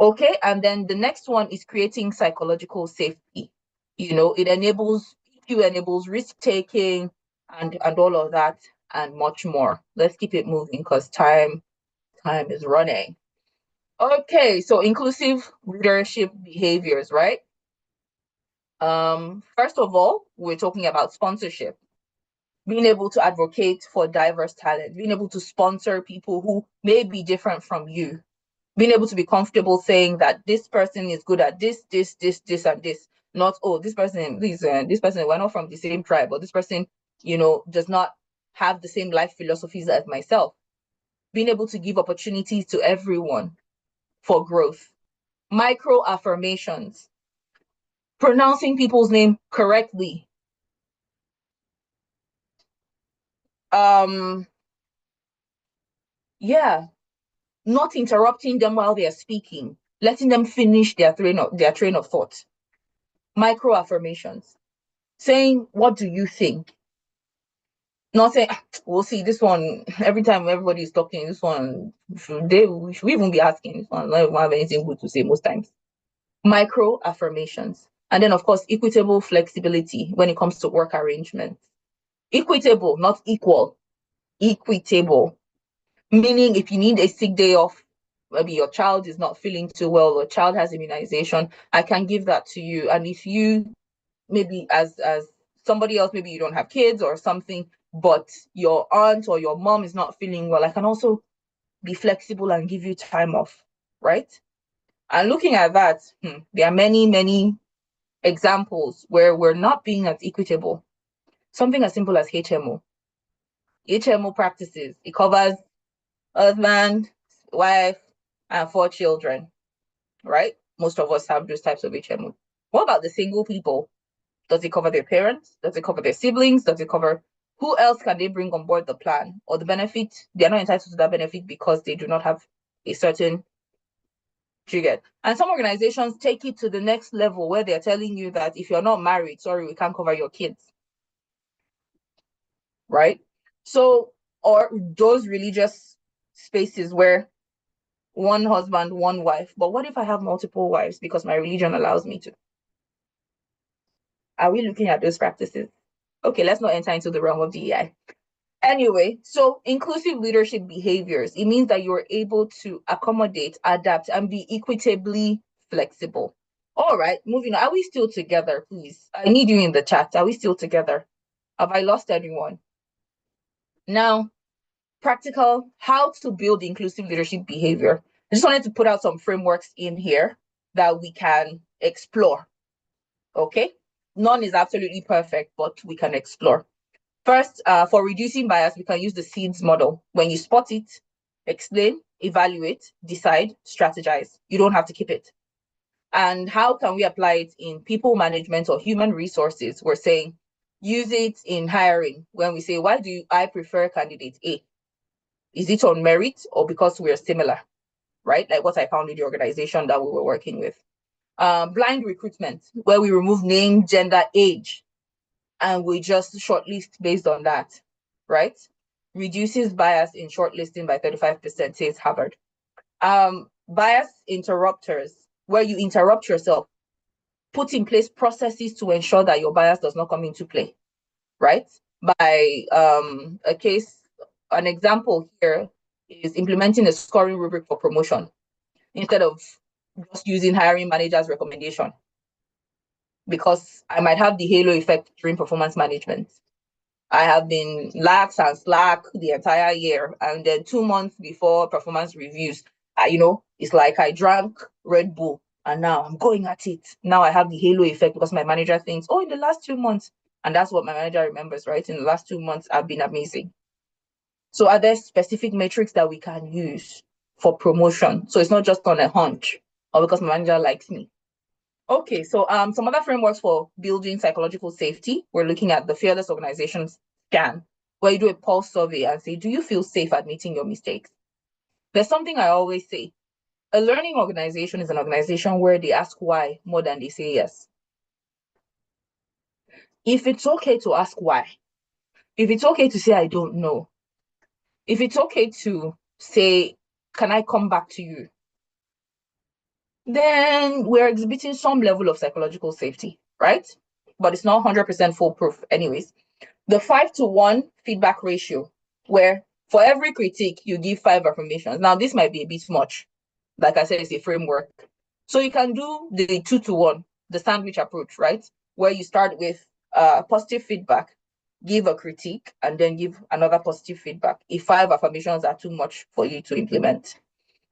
Okay, and then the next one is creating psychological safety. It enables risk-taking and all of that and much more. Let's keep it moving because time is running. Okay, so inclusive leadership behaviors, right? First of all, we're talking about sponsorship. Being able to advocate for diverse talent, being able to sponsor people who may be different from you, being able to be comfortable saying that this person is good at this, and this. Not, oh, this person, we're not from the same tribe, or this person, does not have the same life philosophies as myself. Being able to give opportunities to everyone for growth. Micro affirmations. Pronouncing people's name correctly. Not interrupting them while they are speaking, letting them finish their train of thought. Micro affirmations. Saying, what do you think? Not saying, we'll see this one, every time everybody is talking, this one, should we even be asking this one? I don't have anything good to say most times. Micro affirmations. And then, of course, equitable flexibility when it comes to work arrangements. Equitable, not equal. Equitable. Meaning if you need a sick day off, maybe your child is not feeling too well, or child has immunization, I can give that to you. And if you, maybe as somebody else, maybe you don't have kids or something, but your aunt or your mom is not feeling well, I can also be flexible and give you time off, right? And looking at that, there are many, many examples where we're not being as equitable. Something as simple as HMO. HMO practices, it covers husband, wife, and 4 children, right? Most of us have those types of HMO. What about the single people? Does it cover their parents? Does it cover their siblings? Does it cover who else can they bring on board the plan or the benefit? They're not entitled to that benefit because they do not have a certain trigger. And some organizations take it to the next level where they're telling you that if you're not married, sorry, we can't cover your kids. Right? So, or those religious spaces where one husband, one wife. But what if I have multiple wives because my religion allows me to? Are we looking at those practices? Okay, let's not enter into the realm of DEI. Anyway, so inclusive leadership behaviors, it means that you're able to accommodate, adapt, and be equitably flexible. All right, moving on. Are we still together, please? I need you in the chat. Are we still together? Have I lost anyone? Now, practical, how to build inclusive leadership behavior. I just wanted to put out some frameworks in here that we can explore. Okay? None is absolutely perfect, but we can explore. First, for reducing bias, we can use the SEEDS model. When you spot it, explain, evaluate, decide, strategize. You don't have to keep it. And how can we apply it in people management or human resources? We're saying, use it in hiring. When we say, why do I prefer candidate A? Is it on merit or because we're similar, right? Like what I found in the organization that we were working with. Blind recruitment, where we remove name, gender, age, and we just shortlist based on that, right? Reduces bias in shortlisting by 35%, says Harvard. Bias interrupters, where you interrupt yourself, put in place processes to ensure that your bias does not come into play, right? By an example here is implementing a scoring rubric for promotion instead of just using hiring manager's recommendation, because I might have the halo effect during performance management. I have been lax and slack the entire year, and then 2 months before performance reviews, it's like I drank Red Bull and now I'm going at it. Now I have the halo effect because my manager thinks, oh, in the last 2 months, and that's what my manager remembers, right? In the last 2 months, I've been amazing. So are there specific metrics that we can use for promotion? So it's not just on a hunch or because my manager likes me. Okay, so some other frameworks for building psychological safety. We're looking at the Fearless Organization Scan, where you do a pulse survey and say, do you feel safe admitting your mistakes? There's something I always say. A learning organization is an organization where they ask why more than they say yes. If it's okay to ask why, if it's okay to say, I don't know, if it's okay to say, can I come back to you? Then we're exhibiting some level of psychological safety, right? But it's not 100% foolproof anyways. The 5-to-1 feedback ratio, where for every critique, you give 5 affirmations. Now, this might be a bit much. Like I said, it's a framework. So you can do the 2-to-1, the sandwich approach, right? Where you start with positive feedback, give a critique, and then give another positive feedback if 5 affirmations are too much for you to implement.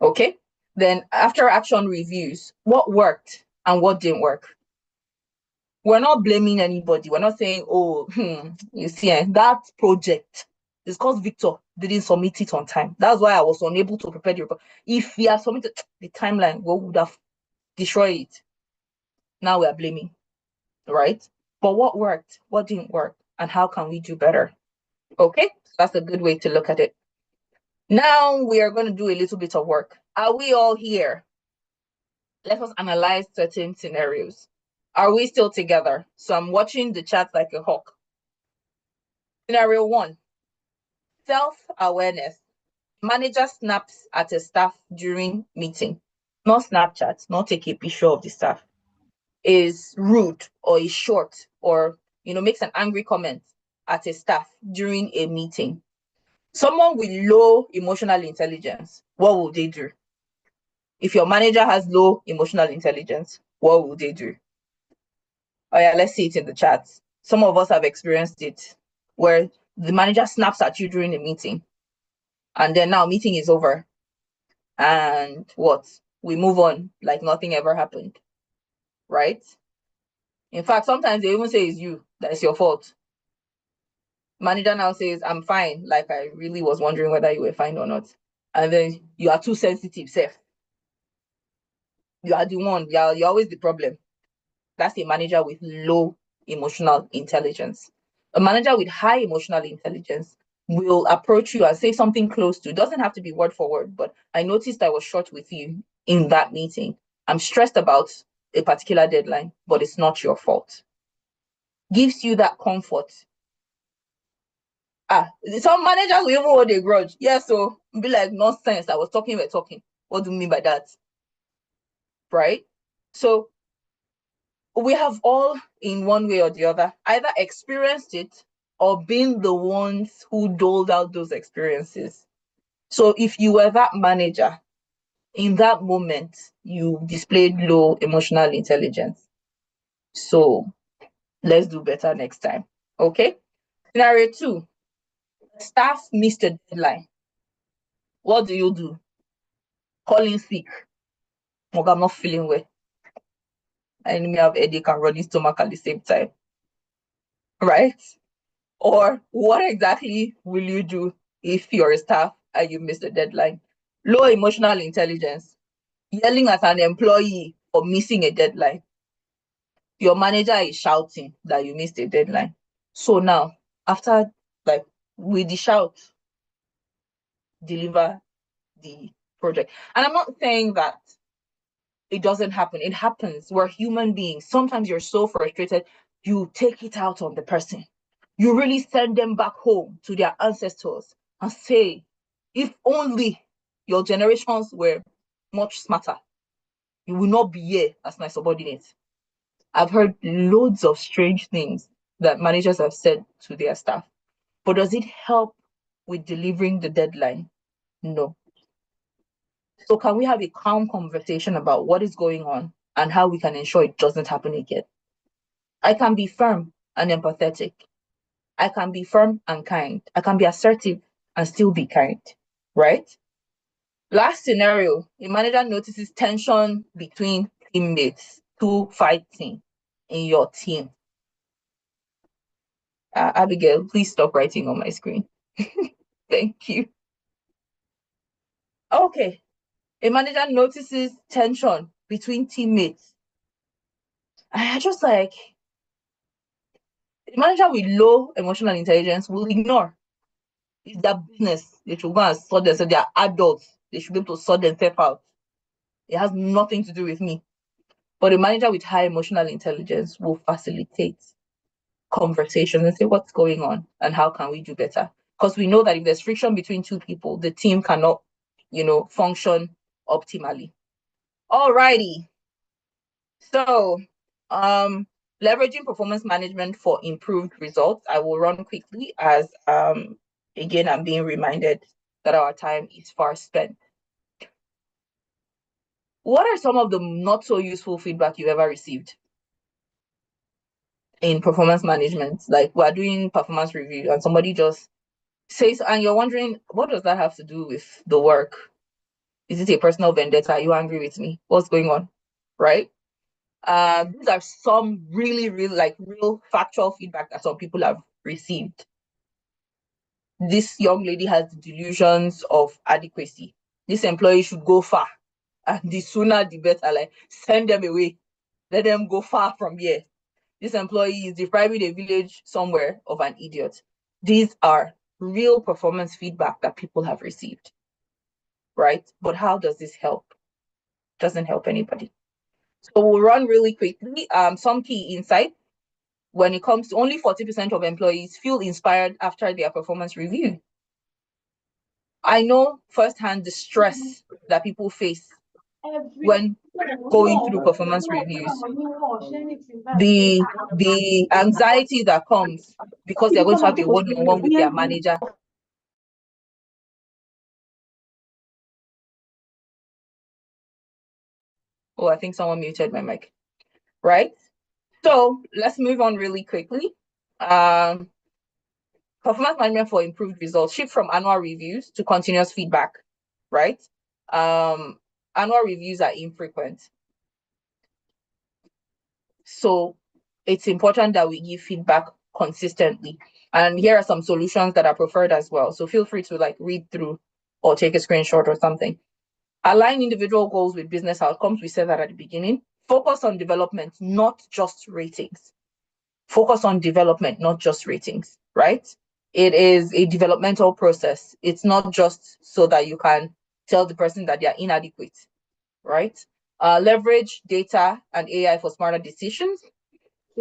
Okay? Then after action reviews, what worked and what didn't work? We're not blaming anybody. We're not saying, oh, you see, that project is because Victor didn't submit it on time. That's why I was unable to prepare the report. If he had submitted the timeline, we would have destroyed it. Now we are blaming, right? But what worked, what didn't work, and how can we do better? Okay, so that's a good way to look at it. Now we are going to do a little bit of work. Are we all here? Let us analyze certain scenarios. Are we still together? So I'm watching the chat like a hawk. Scenario 1, self-awareness. Manager snaps at a staff during meeting. Not Snapchat, not take a picture of the staff. Is rude or is short or makes an angry comment at a staff during a meeting. Someone with low emotional intelligence, what will they do? If your manager has low emotional intelligence, what will they do? Oh yeah, let's see it in the chat. Some of us have experienced it where the manager snaps at you during a meeting and then now meeting is over and what? We move on like nothing ever happened, right? In fact, sometimes they even say it's you, that it's your fault. Manager now says, I'm fine, like I really was wondering whether you were fine or not. And then you are too sensitive, Seth. You are the one, you're always the problem. That's a manager with low emotional intelligence. A manager with high emotional intelligence will approach you and say something close to, doesn't have to be word for word, but I noticed I was short with you in that meeting. I'm stressed about a particular deadline, but it's not your fault. Gives you that comfort. Some managers will even hold a grudge. Yeah, so be like, nonsense. I was talking, we're talking. What do you mean by that? Right? So we have all, in one way or the other, either experienced it or been the ones who doled out those experiences. So if you were that manager, in that moment, you displayed low emotional intelligence. So let's do better next time. Okay? Scenario 2, staff missed a deadline. What do you do? Calling sick. I'm not feeling well. I may have headache and running stomach at the same time. Right? Or what exactly will you do if you're a staff and you miss the deadline? Low emotional intelligence, yelling at an employee for missing a deadline. Your manager is shouting that you missed a deadline. So now, after with the shout, deliver the project. And I'm not saying that it doesn't happen. It happens. We're human beings. Sometimes you're so frustrated, you take it out on the person. You really send them back home to their ancestors and say, if only your generations were much smarter, you will not be here as my subordinate. I've heard loads of strange things that managers have said to their staff. But does it help with delivering the deadline? No. So can we have a calm conversation about what is going on and how we can ensure it doesn't happen again? I can be firm and empathetic. I can be firm and kind. I can be assertive and still be kind, right? Last scenario, a manager notices tension between teammates, two fighting in your team. Abigail, please stop writing on my screen. Thank you. Okay, a manager notices tension between teammates. I just like, a manager with low emotional intelligence will ignore. It's their business. They should go and sort themselves. They are adults. They should be able to sort themselves out. It has nothing to do with me. But a manager with high emotional intelligence will facilitate conversations and say, what's going on and how can we do better? Because we know that if there's friction between two people, the team cannot, function optimally. Alrighty. So, leveraging performance management for improved results. I will run quickly as, again, I'm being reminded that our time is far spent. What are some of the not so useful feedback you've ever received in performance management? Like we're doing performance review and somebody just says, and you're wondering, what does that have to do with the work? Is it a personal vendetta? Are you angry with me? What's going on? Right? These are some really, real factual feedback that some people have received. This young lady has delusions of adequacy. This employee should go far. And the sooner the better, like send them away. Let them go far from here. This employee is depriving a village somewhere of an idiot. These are real performance feedback that people have received, right? But how does this help? Doesn't help anybody. So we'll run really quickly. Some key insights. When it comes to only 40% of employees feel inspired after their performance review. I know firsthand the stress that people face when going through performance reviews. The anxiety that comes because they're going to have a one-on-one with their manager. Oh, I think someone muted my mic, right? So let's move on really quickly. Performance management for improved results, shift from annual reviews to continuous feedback, right? Annual reviews are infrequent. So it's important that we give feedback consistently. And here are some solutions that are preferred as well. So feel free to read through or take a screenshot or something. Align individual goals with business outcomes. We said that at the beginning. Focus on development, not just ratings. Focus on development, not just ratings, right? It is a developmental process. It's not just so that you can tell the person that they're inadequate, right? Leverage data and AI for smarter decisions.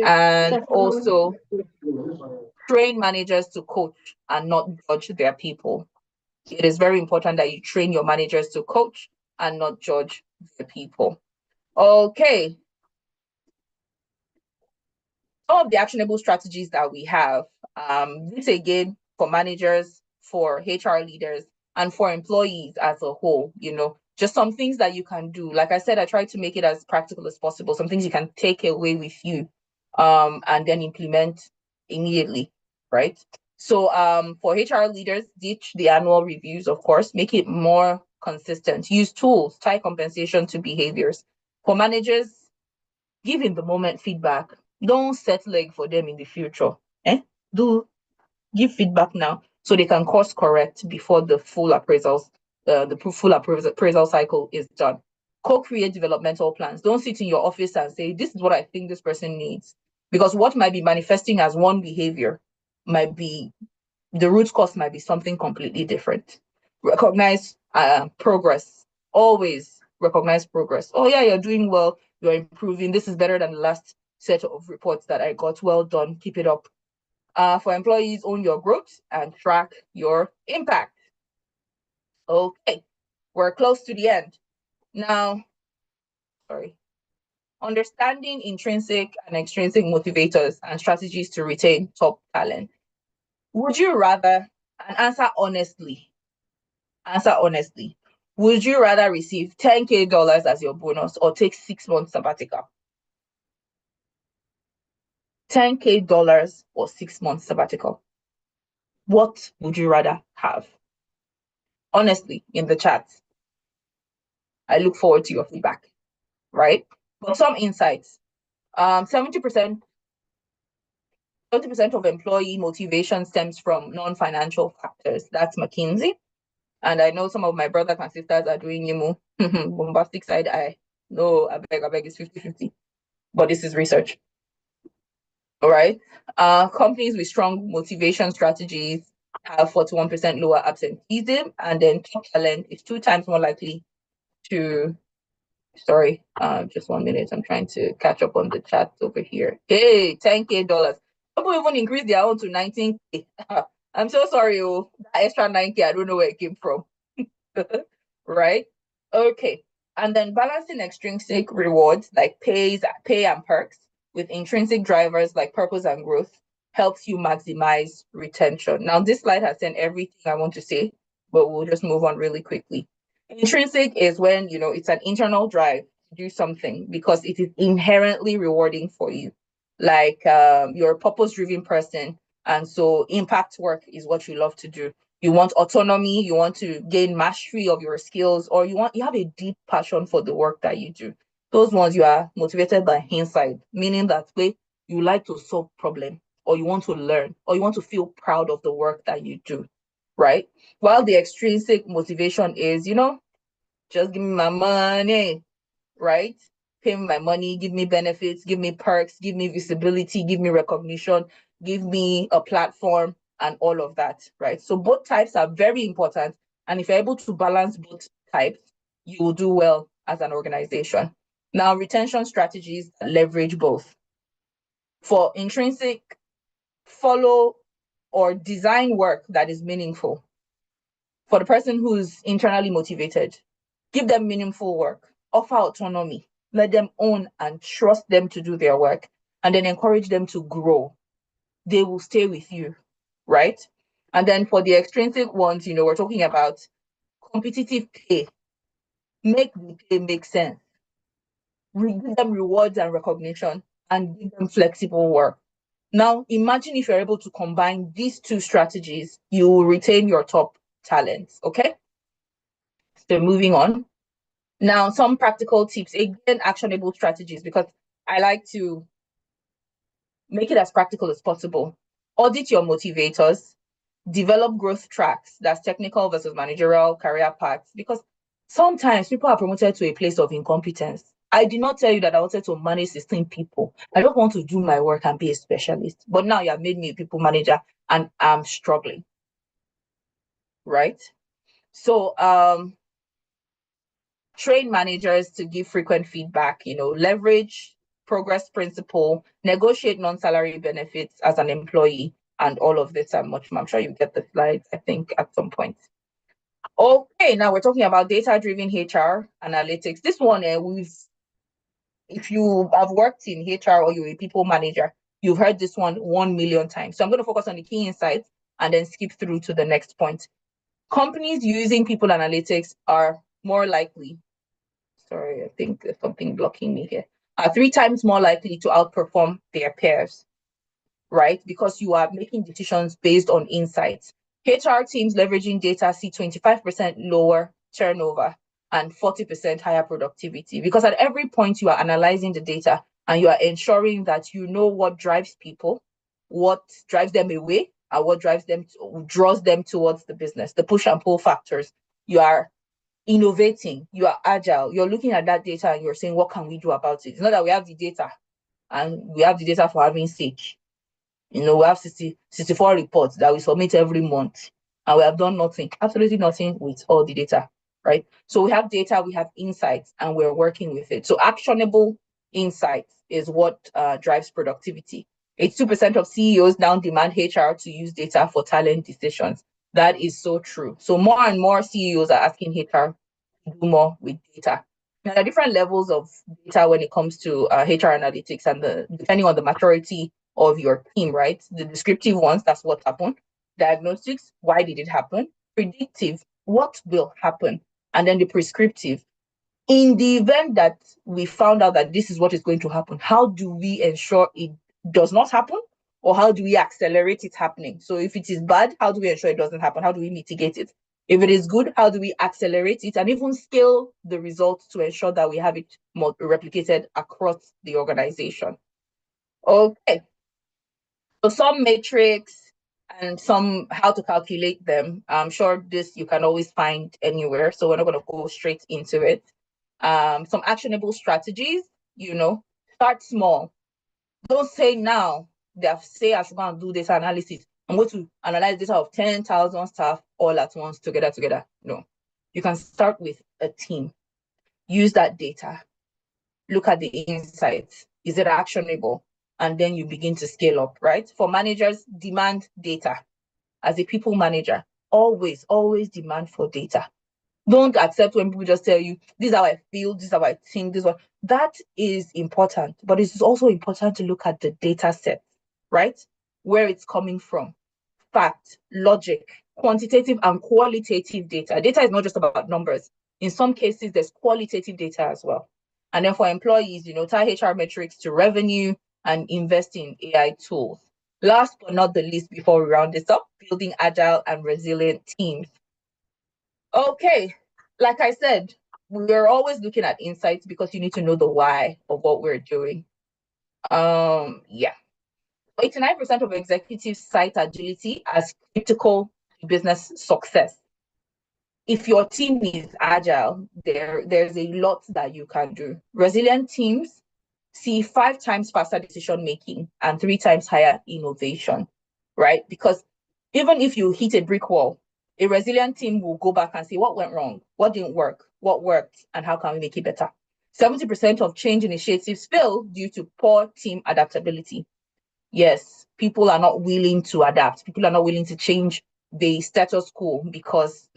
And also train managers to coach and not judge their people. It is very important that you train your managers to coach and not judge the people. Okay. Some of the actionable strategies that we have, this again for managers, for HR leaders, and for employees as a whole, just some things that you can do. Like I said, I try to make it as practical as possible. Some things you can take away with you and then implement immediately, right? So for HR leaders, ditch the annual reviews, of course, make it more consistent. Use tools, tie compensation to behaviors. For managers, give in the moment feedback. Don't set leg for them in the future. Do give feedback now so they can course correct before the full appraisals, the full appraisal cycle is done. Co-create developmental plans. Don't sit in your office and say, this is what I think this person needs. Because what might be manifesting as one behavior might be, the root cause might be something completely different. Recognize progress. Always recognize progress. Oh yeah, you're doing well. You're improving. This is better than the last set of reports that I got. Well done. Keep it up. For employees, own your growth and track your impact. Okay, we're close to the end. Now, sorry. Understanding intrinsic and extrinsic motivators and strategies to retain top talent. Would you rather, and answer honestly, would you rather receive $10K as your bonus or take 6 months sabbatical? $10K or 6 months sabbatical? What would you rather have? Honestly, in the chat, I look forward to your feedback, right? But some insights. 70% of employee motivation stems from non-financial factors. That's McKinsey. And I know some of my brothers and sisters are doing bombastic side eye. No, I beg, it's 50-50. But this is research. All right. Companies with strong motivation strategies have 41% lower absenteeism, and then top talent is 2 times more likely to. Sorry, just 1 minute. I'm trying to catch up on the chat over here. Hey, $10K. People even increase their own to 19K. I'm so sorry, oh, that extra 9K, I don't know where it came from. Right? Okay. And then balancing extrinsic rewards like pay and perks with intrinsic drivers like purpose and growth helps you maximize retention. Now, this slide has said everything I want to say, but we'll just move on really quickly. Intrinsic is when, it's an internal drive to do something because it is inherently rewarding for you. Like you're a purpose-driven person, and so impact work is what you love to do. You want autonomy, you want to gain mastery of your skills, or you have a deep passion for the work that you do. Those ones you are motivated by inside, meaning that way you like to solve problems, or you want to learn, or you want to feel proud of the work that you do, right? While the extrinsic motivation is, just give me my money, right? Pay me my money, give me benefits, give me perks, give me visibility, give me recognition, give me a platform, and all of that, right? So both types are very important. And if you're able to balance both types, you will do well as an organization. Now, retention strategies leverage both. For intrinsic, follow or design work that is meaningful. For the person who's internally motivated, give them meaningful work, offer autonomy, let them own and trust them to do their work, and then encourage them to grow. They will stay with you, right? And then for the extrinsic ones, we're talking about competitive pay. Make the pay make sense. Give them rewards and recognition, and give them flexible work. Now, imagine if you're able to combine these two strategies, you will retain your top talents, okay? So moving on. Now, some practical tips, again, actionable strategies, because I like to make it as practical as possible. Audit your motivators, develop growth tracks, that's technical versus managerial career paths, because sometimes people are promoted to a place of incompetence. I did not tell you that I wanted to manage 16 people. I don't want to do my work and be a specialist. But now you have made me a people manager and I'm struggling, right? So train managers to give frequent feedback, leverage progress principle, negotiate non-salary benefits as an employee, and all of this and much more. I'm sure you get the slides, I think, at some point. Okay, now we're talking about data-driven HR analytics. This one, if you have worked in HR or you're a people manager, you've heard this one 1 million times. So I'm going to focus on the key insights and then skip through to the next point. Companies using people analytics are more likely, sorry, I think there's something blocking me here, are 3 times more likely to outperform their peers, right? Because you are making decisions based on insights. HR teams leveraging data see 25% lower turnover and 40% higher productivity, because at every point you are analyzing the data and you are ensuring that you know what drives people, what drives them away, and what draws them towards the business, the push and pull factors. You are innovating, you are agile, you're looking at that data and you're saying, what can we do about it? It's not that we have the data and we have the data for having sake. We have 64 reports that we submit every month. and we have done nothing, absolutely nothing with all the data, right? So we have data, we have insights, and we're working with it. So actionable insights is what drives productivity. 82% of CEOs now demand HR to use data for talent decisions. That is so true. So more and more CEOs are asking HR to do more with data. Now, there are different levels of data when it comes to HR analytics, and depending on the maturity of your team, right? The descriptive ones, that's what happened. Diagnostics, why did it happen? Predictive, what will happen? And then the prescriptive, in the event that we found out that this is what is going to happen, how do we ensure it does not happen? Or how do we accelerate it happening? So if it is bad, how do we ensure it doesn't happen? How do we mitigate it? If it is good, how do we accelerate it and even scale the results to ensure that we have it replicated across the organization? Okay, so some metrics and some how to calculate them. I'm sure this you can always find anywhere, so we're not going to go straight into it. Some actionable strategies, start small. Don't say now that say I should go and do data analysis. I'm going to analyze data of 10,000 staff all at once together. No, you can start with a team. Use that data. Look at the insights. Is it actionable? And then you begin to scale up, right? For managers, demand data. As a people manager, always demand for data. Don't accept when people just tell you, this is how I feel, this is how I think, this one. That is important, but it's also important to look at the data set, right? Where it's coming from. Fact, logic, quantitative and qualitative data. Data is not just about numbers. In some cases, there's qualitative data as well. And then for employees, tie HR metrics to revenue and invest in AI tools. Last but not the least, before we round this up, building agile and resilient teams. Okay, like I said, we're always looking at insights because you need to know the why of what we're doing. 89% of executives cite agility as critical to business success. If your team is agile, there's a lot that you can do. Resilient teams see 5 times faster decision making and 3 times higher innovation, right? Because even if you hit a brick wall, a resilient team will go back and say, what went wrong? What didn't work? What worked? And how can we make it better? 70% of change initiatives fail due to poor team adaptability. Yes, people are not willing to adapt. People are not willing to change the status quo because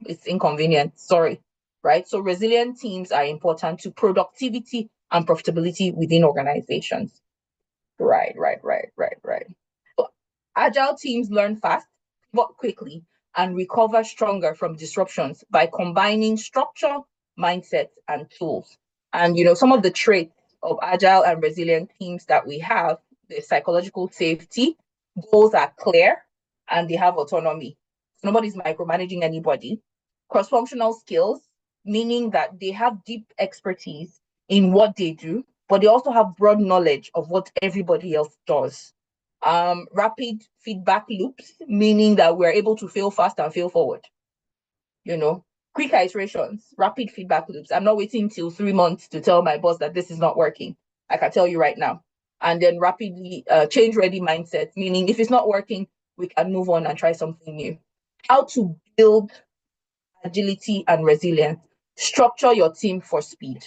it's inconvenient. Sorry, right? So resilient teams are important to productivity and profitability within organizations. Right. So agile teams learn fast, pivot quickly, and recover stronger from disruptions by combining structure, mindset, and tools. And some of the traits of agile and resilient teams that we have, the psychological safety, goals are clear, and they have autonomy. Nobody's micromanaging anybody. Cross-functional skills, meaning that they have deep expertise in what they do, but they also have broad knowledge of what everybody else does. Rapid feedback loops, meaning that we're able to fail fast and fail forward. Quick iterations, rapid feedback loops. I'm not waiting till 3 months to tell my boss that this is not working. I can tell you right now. And then rapidly change ready mindset, meaning if it's not working, we can move on and try something new. How to build agility and resilience. Structure your team for speed.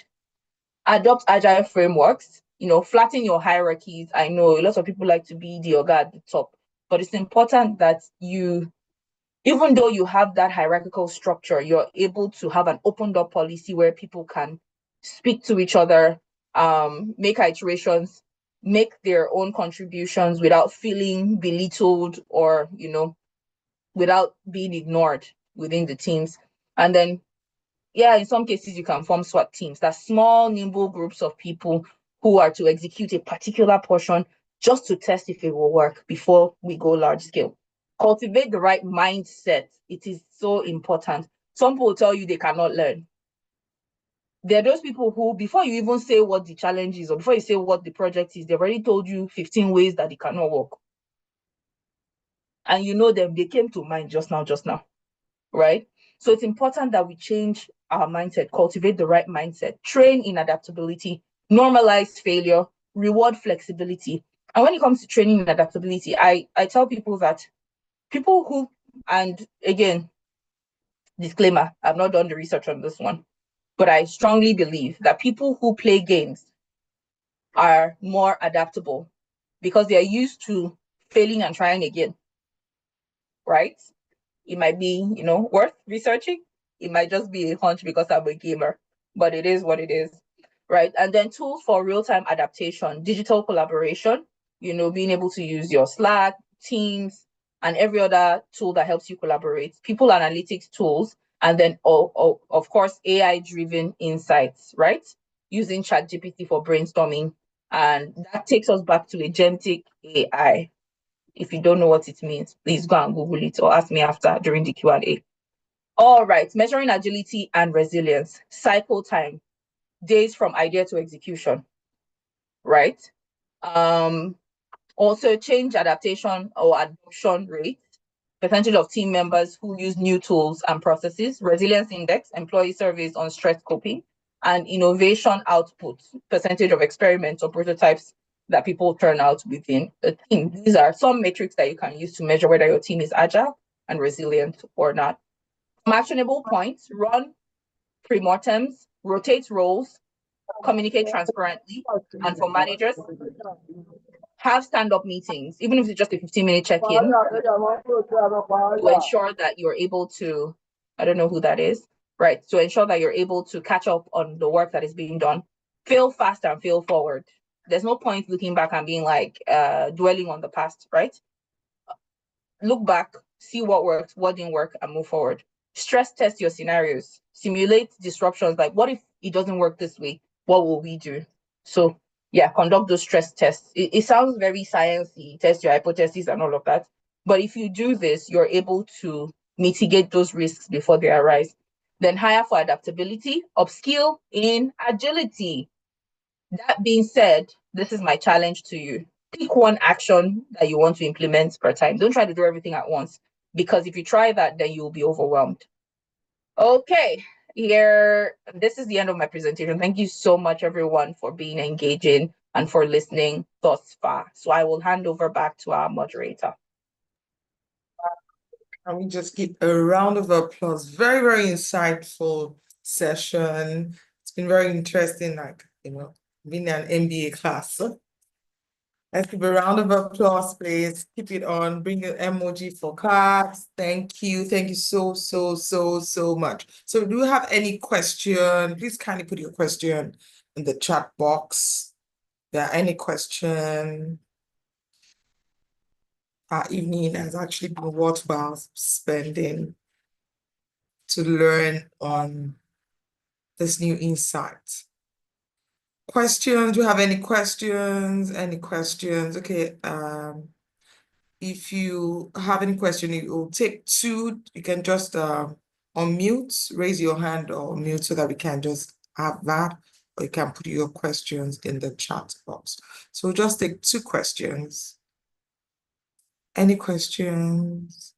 Adopt agile frameworks, flatten your hierarchies. I know a lot of people like to be the oga at the top, but it's important that even though you have that hierarchical structure, you're able to have an open door policy where people can speak to each other, make iterations, make their own contributions without feeling belittled or, without being ignored within the teams. And then, in some cases, you can form SWAT teams. That's small, nimble groups of people who are to execute a particular portion just to test if it will work before we go large scale. Cultivate the right mindset. It is so important. Some people tell you they cannot learn. There are those people who, before you even say what the challenge is or before you say what the project is, they've already told you 15 ways that it cannot work. And them, they came to mind just now, right? So it's important that we change our mindset, cultivate the right mindset, train in adaptability, normalize failure, reward flexibility. And when it comes to training in adaptability, I tell people that people who And again, disclaimer, I've not done the research on this one, but I strongly believe that people who play games are more adaptable because they are used to failing and trying again, right? It might be, worth researching. It might just be a hunch because I'm a gamer, but it is what it is, right? And then tools for real-time adaptation, digital collaboration, being able to use your Slack, Teams, and every other tool that helps you collaborate, people analytics tools, and then, of course, AI-driven insights, right? Using ChatGPT for brainstorming. And that takes us back to agentic AI. If you don't know what it means, please go and Google it or ask me after during the Q&A. All right, measuring agility and resilience, cycle time, days from idea to execution, right? Also change adaptation or adoption rate, percentage of team members who use new tools and processes, resilience index, employee surveys on stress coping, and innovation output, percentage of experiments or prototypes that people turn out within a team. These are some metrics that you can use to measure whether your team is agile and resilient or not. Some actionable points: run pre-mortems, rotate roles, communicate transparently, and for managers, have stand-up meetings, even if it's just a 15-minute check-in, to ensure that you're able to, I don't know who that is, right? To ensure that you're able to catch up on the work that is being done. Fail fast and fail forward. There's no point looking back and being like dwelling on the past, right? Look back, see what worked, what didn't work, and move forward. Stress test your scenarios. Simulate disruptions. Like, what if it doesn't work this way? What will we do? So yeah, conduct those stress tests. It sounds very sciencey, test your hypotheses and all of that. But if you do this, you're able to mitigate those risks before they arise. Then hire for adaptability, upskill in agility. That being said, this is my challenge to you. Pick one action that you want to implement per time. Don't try to do everything at once, because if you try that, then you'll be overwhelmed. Okay, this is the end of my presentation. Thank you so much, everyone, for being engaging and for listening thus far. So I will hand over back to our moderator.
Can we just give a round of applause? Very, very insightful session. It's been very interesting, being an MBA class. Let's give a round of applause, please. Keep it on. Bring an emoji for cards. Thank you. Thank you so, so, so, so much. So do you have any question? Please kindly put your question in the chat box. If there are any question? Our evening has actually been worthwhile spending to learn on this new insight. Questions? Do you have any questions? Any questions? Okay. If you have any question, it will take two. You can just unmute, raise your hand or mute so that we can just have that, or you can put your questions in the chat box. So we'll just take two questions. Any questions?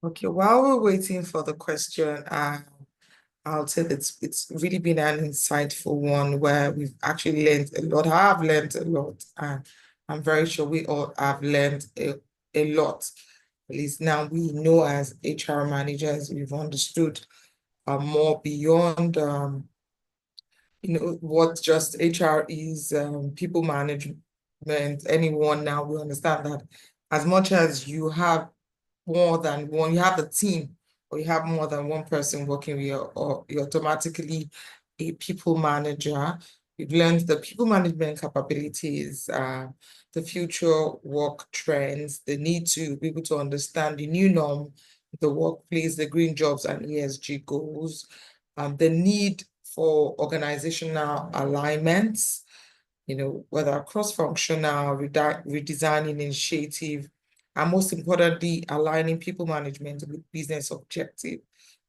Okay, while we're waiting for the question, I'll say that it's really been an insightful one where we've actually learned a lot. I've learned a lot, and I'm very sure we all have learned a lot. At least now we know as HR managers, we've understood more beyond what just HR is, people management. Anyone now will understand that as much as you have more than one, you have a team, or you have more than one person working with you, or you're automatically a people manager. We've learned the people management capabilities, the future work trends, the need to be able to understand the new norm, the workplace, the green jobs and ESG goals, the need for organizational alignments, whether cross-functional, redesigning initiative, and most importantly, aligning people management with business objective,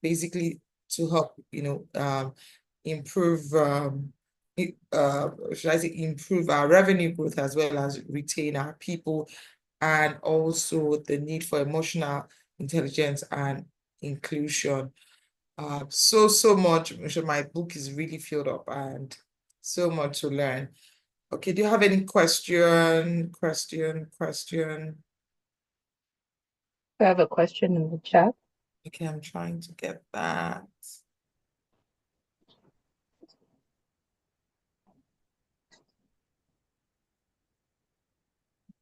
basically to help, improve, should I say, improve our revenue growth as well as retain our people, and also the need for emotional intelligence and inclusion. So much. My book is really filled up and so much to learn. Okay, do you have any question?
I have a question in the chat.
Okay, I'm trying to get that.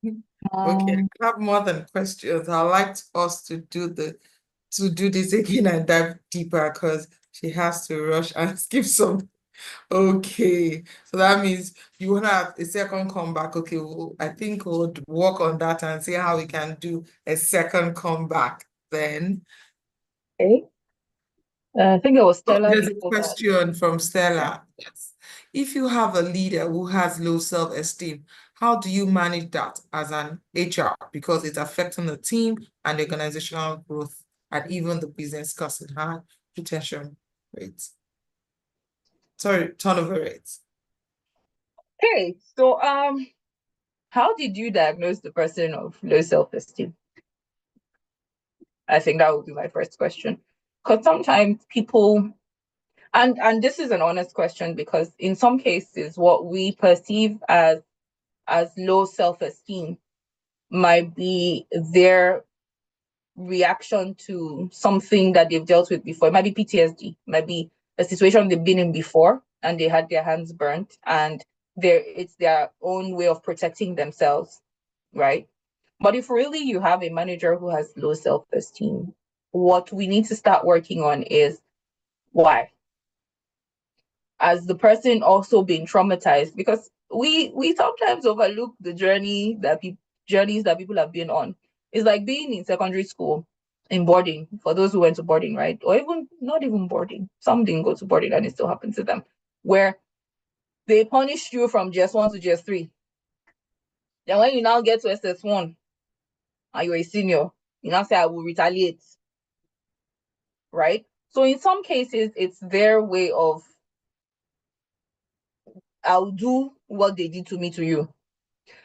Okay, I have more than questions. I'd like us to do this again and dive deeper because she has to rush and skip some. Okay, so that means you want to have a second comeback. Okay, I think we'll work on that and see how we can do a second comeback then.
Okay. I think it was
Oh,
Stella
there's a
before that.
question from Stella. Yes. If you have a leader who has low self-esteem, how do you manage that as an HR? Because it's affecting the team and the organizational growth and even the business cost and high retention rates. Sorry, turnover rates.
Okay, so how did you diagnose the person of low self-esteem? I think that would be my first question. Because sometimes people, and this is an honest question, because in some cases what we perceive as low self-esteem might be their reaction to something that they've dealt with before. It might be PTSD, it might be a situation they've been in before and they had their hands burnt, and it's their own way of protecting themselves, right? But if really you have a manager who has low self-esteem, what we need to start working on is why. As the person also being traumatized, because we sometimes overlook the journeys that people have been on. It's like being in secondary school in boarding, for those who went to boarding, right? Or even not even boarding. Some didn't go to boarding and it still happened to them, where they punished you from JS1 to JS3. Then when you now get to SS1 and you're a senior, you now say, I will retaliate, right? So in some cases, it's their way of, I'll do what they did to me to you.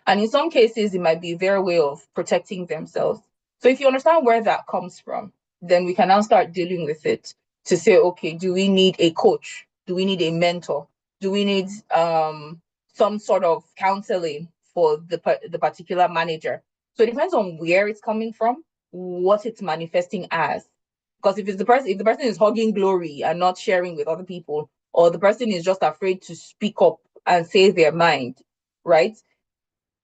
And in some cases, it might be their way of protecting themselves. So if you understand where that comes from, then we can now start dealing with it to say, okay, do we need a coach? Do we need a mentor? Do we need some sort of counseling for the particular manager? So it depends on where it's coming from, what it's manifesting as. Because if the person is hogging glory and not sharing with other people, or the person is just afraid to speak up and say their mind, right?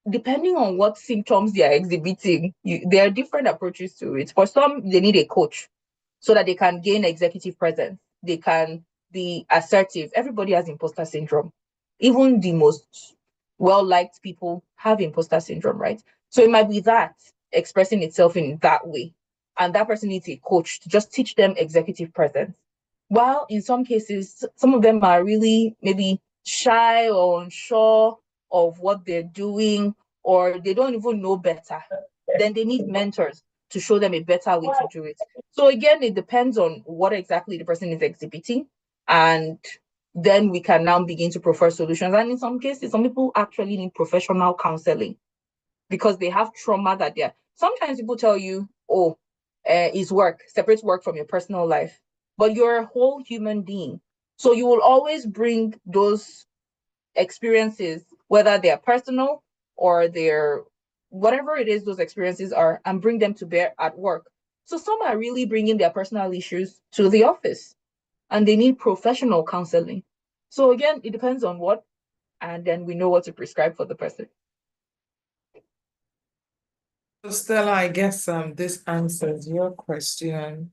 Depending on what symptoms they are exhibiting, there are different approaches to it. For some, they need a coach so that they can gain executive presence. They can be assertive. Everybody has imposter syndrome. Even the most well-liked people have imposter syndrome, right? So it might be that expressing itself in that way. And that person needs a coach to just teach them executive presence. While in some cases, some of them are really maybe shy or unsure of what they're doing, or they don't even know better, then they need mentors to show them a better way to do it. So again, it depends on what exactly the person is exhibiting, and then we can now begin to prefer solutions. And in some cases, some people actually need professional counseling because they have trauma that they're. Sometimes people tell you, oh, is work, separate work from your personal life, but you're a whole human being. So you will always bring those experiences, whether they're personal or they're whatever it is those experiences are, and bring them to bear at work. So some are really bringing their personal issues to the office and they need professional counseling. So again, it depends on what, and then we know what to prescribe for the person.
So Stella, I guess this answers your question.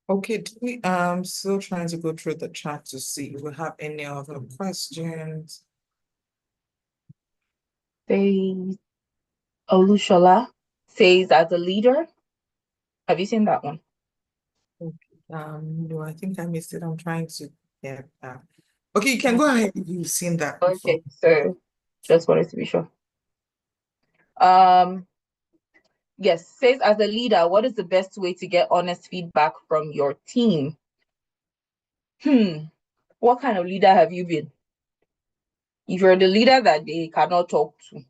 Okay, do we still trying to go through the chat to see if we have any other questions.
Olushola says, as a leader, have you seen that one?
Okay. No, I think I missed it. I'm trying to get that. Okay, you can go ahead if you've seen that before.
Okay, so just wanted to be sure. Yes, says, as a leader, what is the best way to get honest feedback from your team? What kind of leader have you been? If you're the leader that they cannot talk to,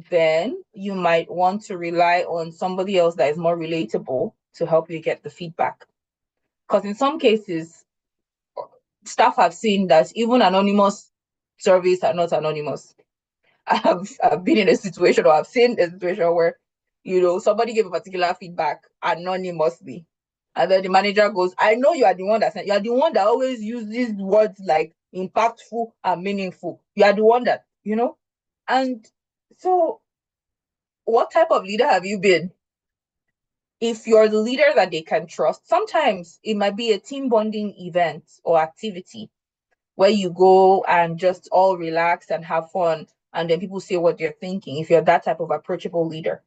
then you might want to rely on somebody else that is more relatable to help you get the feedback. Because in some cases, staff have seen that even anonymous surveys are not anonymous. I've been in a situation, or I've seen a situation where, somebody gave a particular feedback anonymously. And then the manager goes, I know you are the one that said, you are the one that always uses words like impactful and meaningful. You are the one that, And so what type of leader have you been? If you're the leader that they can trust, sometimes it might be a team bonding event or activity where you go and just all relax and have fun, and then people say what you're thinking, if you're that type of approachable leader.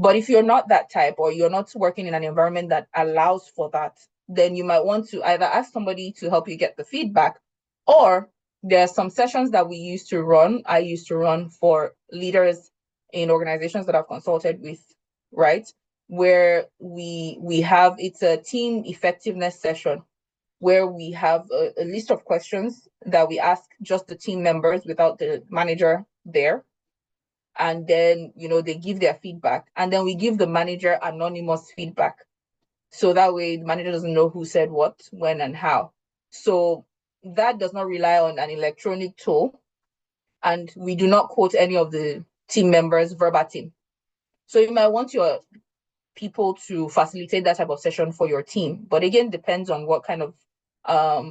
But if you're not that type, or you're not working in an environment that allows for that, then you might want to either ask somebody to help you get the feedback, or there are some sessions that I used to run for leaders in organizations that I've consulted with, right? Where we have, it's a team effectiveness session where we have a list of questions that we ask just the team members without the manager there. And then, they give their feedback. And then we give the manager anonymous feedback. So that way the manager doesn't know who said what, when, and how. So that does not rely on an electronic tool. And we do not quote any of the team members verbatim. So you might want your people to facilitate that type of session for your team. But again, depends on what kind of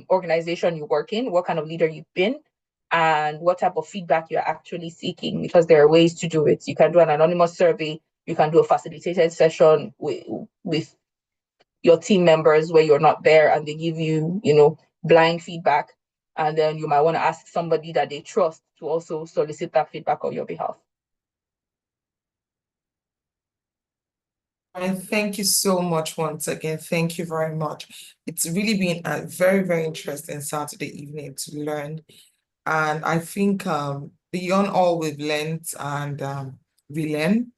organization you work in, what kind of leader you've been, and what type of feedback you're actually seeking, because there are ways to do it. You can do an anonymous survey, you can do a facilitated session with your team members where you're not there and they give you, blind feedback. And then you might want to ask somebody that they trust to also solicit that feedback on your behalf.
And thank you so much once again. Thank you very much. It's really been a very, very interesting Saturday evening to learn. And I think beyond all we've learned and relearned,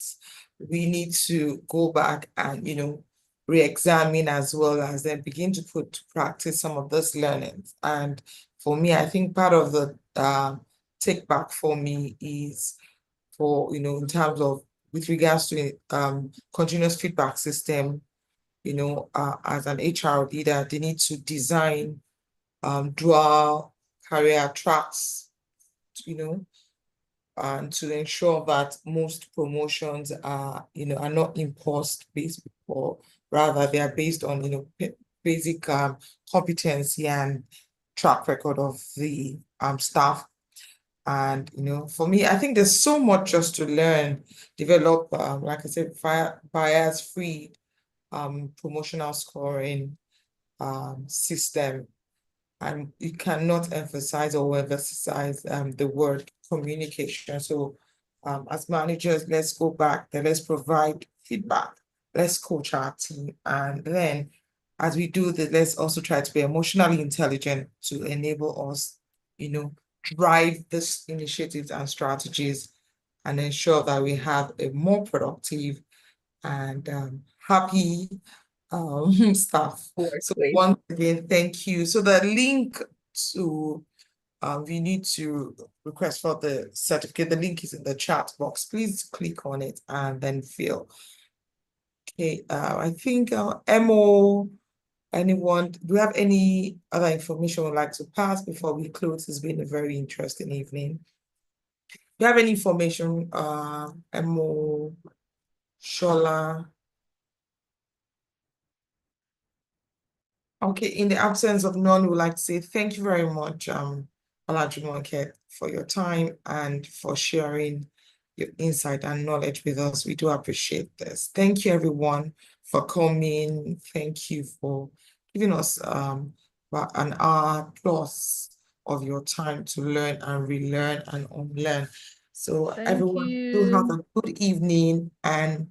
we need to go back and, re-examine, as well as then begin to put to practice some of those learnings. And for me, I think part of the take back for me is for, in terms of with regards to continuous feedback system, as an HR leader, they need to design dual career tracks, and to ensure that most promotions are, are not imposed based, or rather they are based on, basic competency and track record of the staff. And, for me, I think there's so much just to learn, develop, like I said, bias-free promotional scoring system. And you cannot emphasize or emphasize the word communication. So as managers, let's go back, then let's provide feedback, let's coach our team. And then as we do this, let's also try to be emotionally intelligent to enable us, drive these initiatives and strategies and ensure that we have a more productive and happy staff. So
Workplace.
once again, thank you. So the link to we need to request for the certificate. The link is in the chat box. Please click on it and then fill. Okay, I think Mo, anyone, do we have any other information we'd like to pass before we close? It's been a very interesting evening. Do you have any information, Mo, Shola? Okay, in the absence of none, we would like to say thank you very much, Olajumoke, for your time and for sharing your insight and knowledge with us. We do appreciate this. Thank you, everyone, for coming. Thank you for giving us about an hour plus of your time to learn and relearn and unlearn. So everyone, do have a good evening, and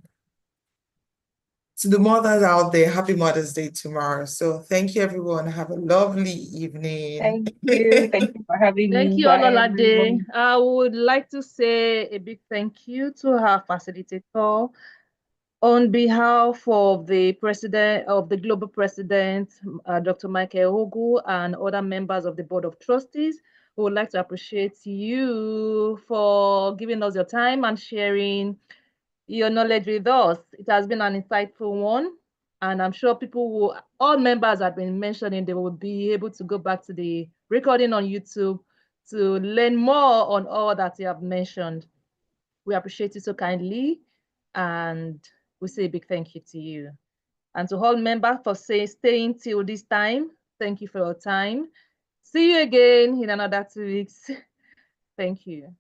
to the mothers out there, happy Mother's Day tomorrow. So thank you, everyone. Have a lovely evening.
Thank you. Thank you for having
Thank
me.
you,
Bye,
Ololade.
everyone.
I would like to say a big thank you to our facilitator on behalf of the president of the global president, Dr. Michael Ogu, and other members of the board of trustees. We would like to appreciate you for giving us your time and sharing your knowledge with us. It has been an insightful one. And I'm sure people will, all members have been mentioning, they will be able to go back to the recording on YouTube to learn more on all that you have mentioned. We appreciate you so kindly, and we say a big thank you to you. And to all members for staying till this time, thank you for your time. See you again in another 2 weeks. Thank you.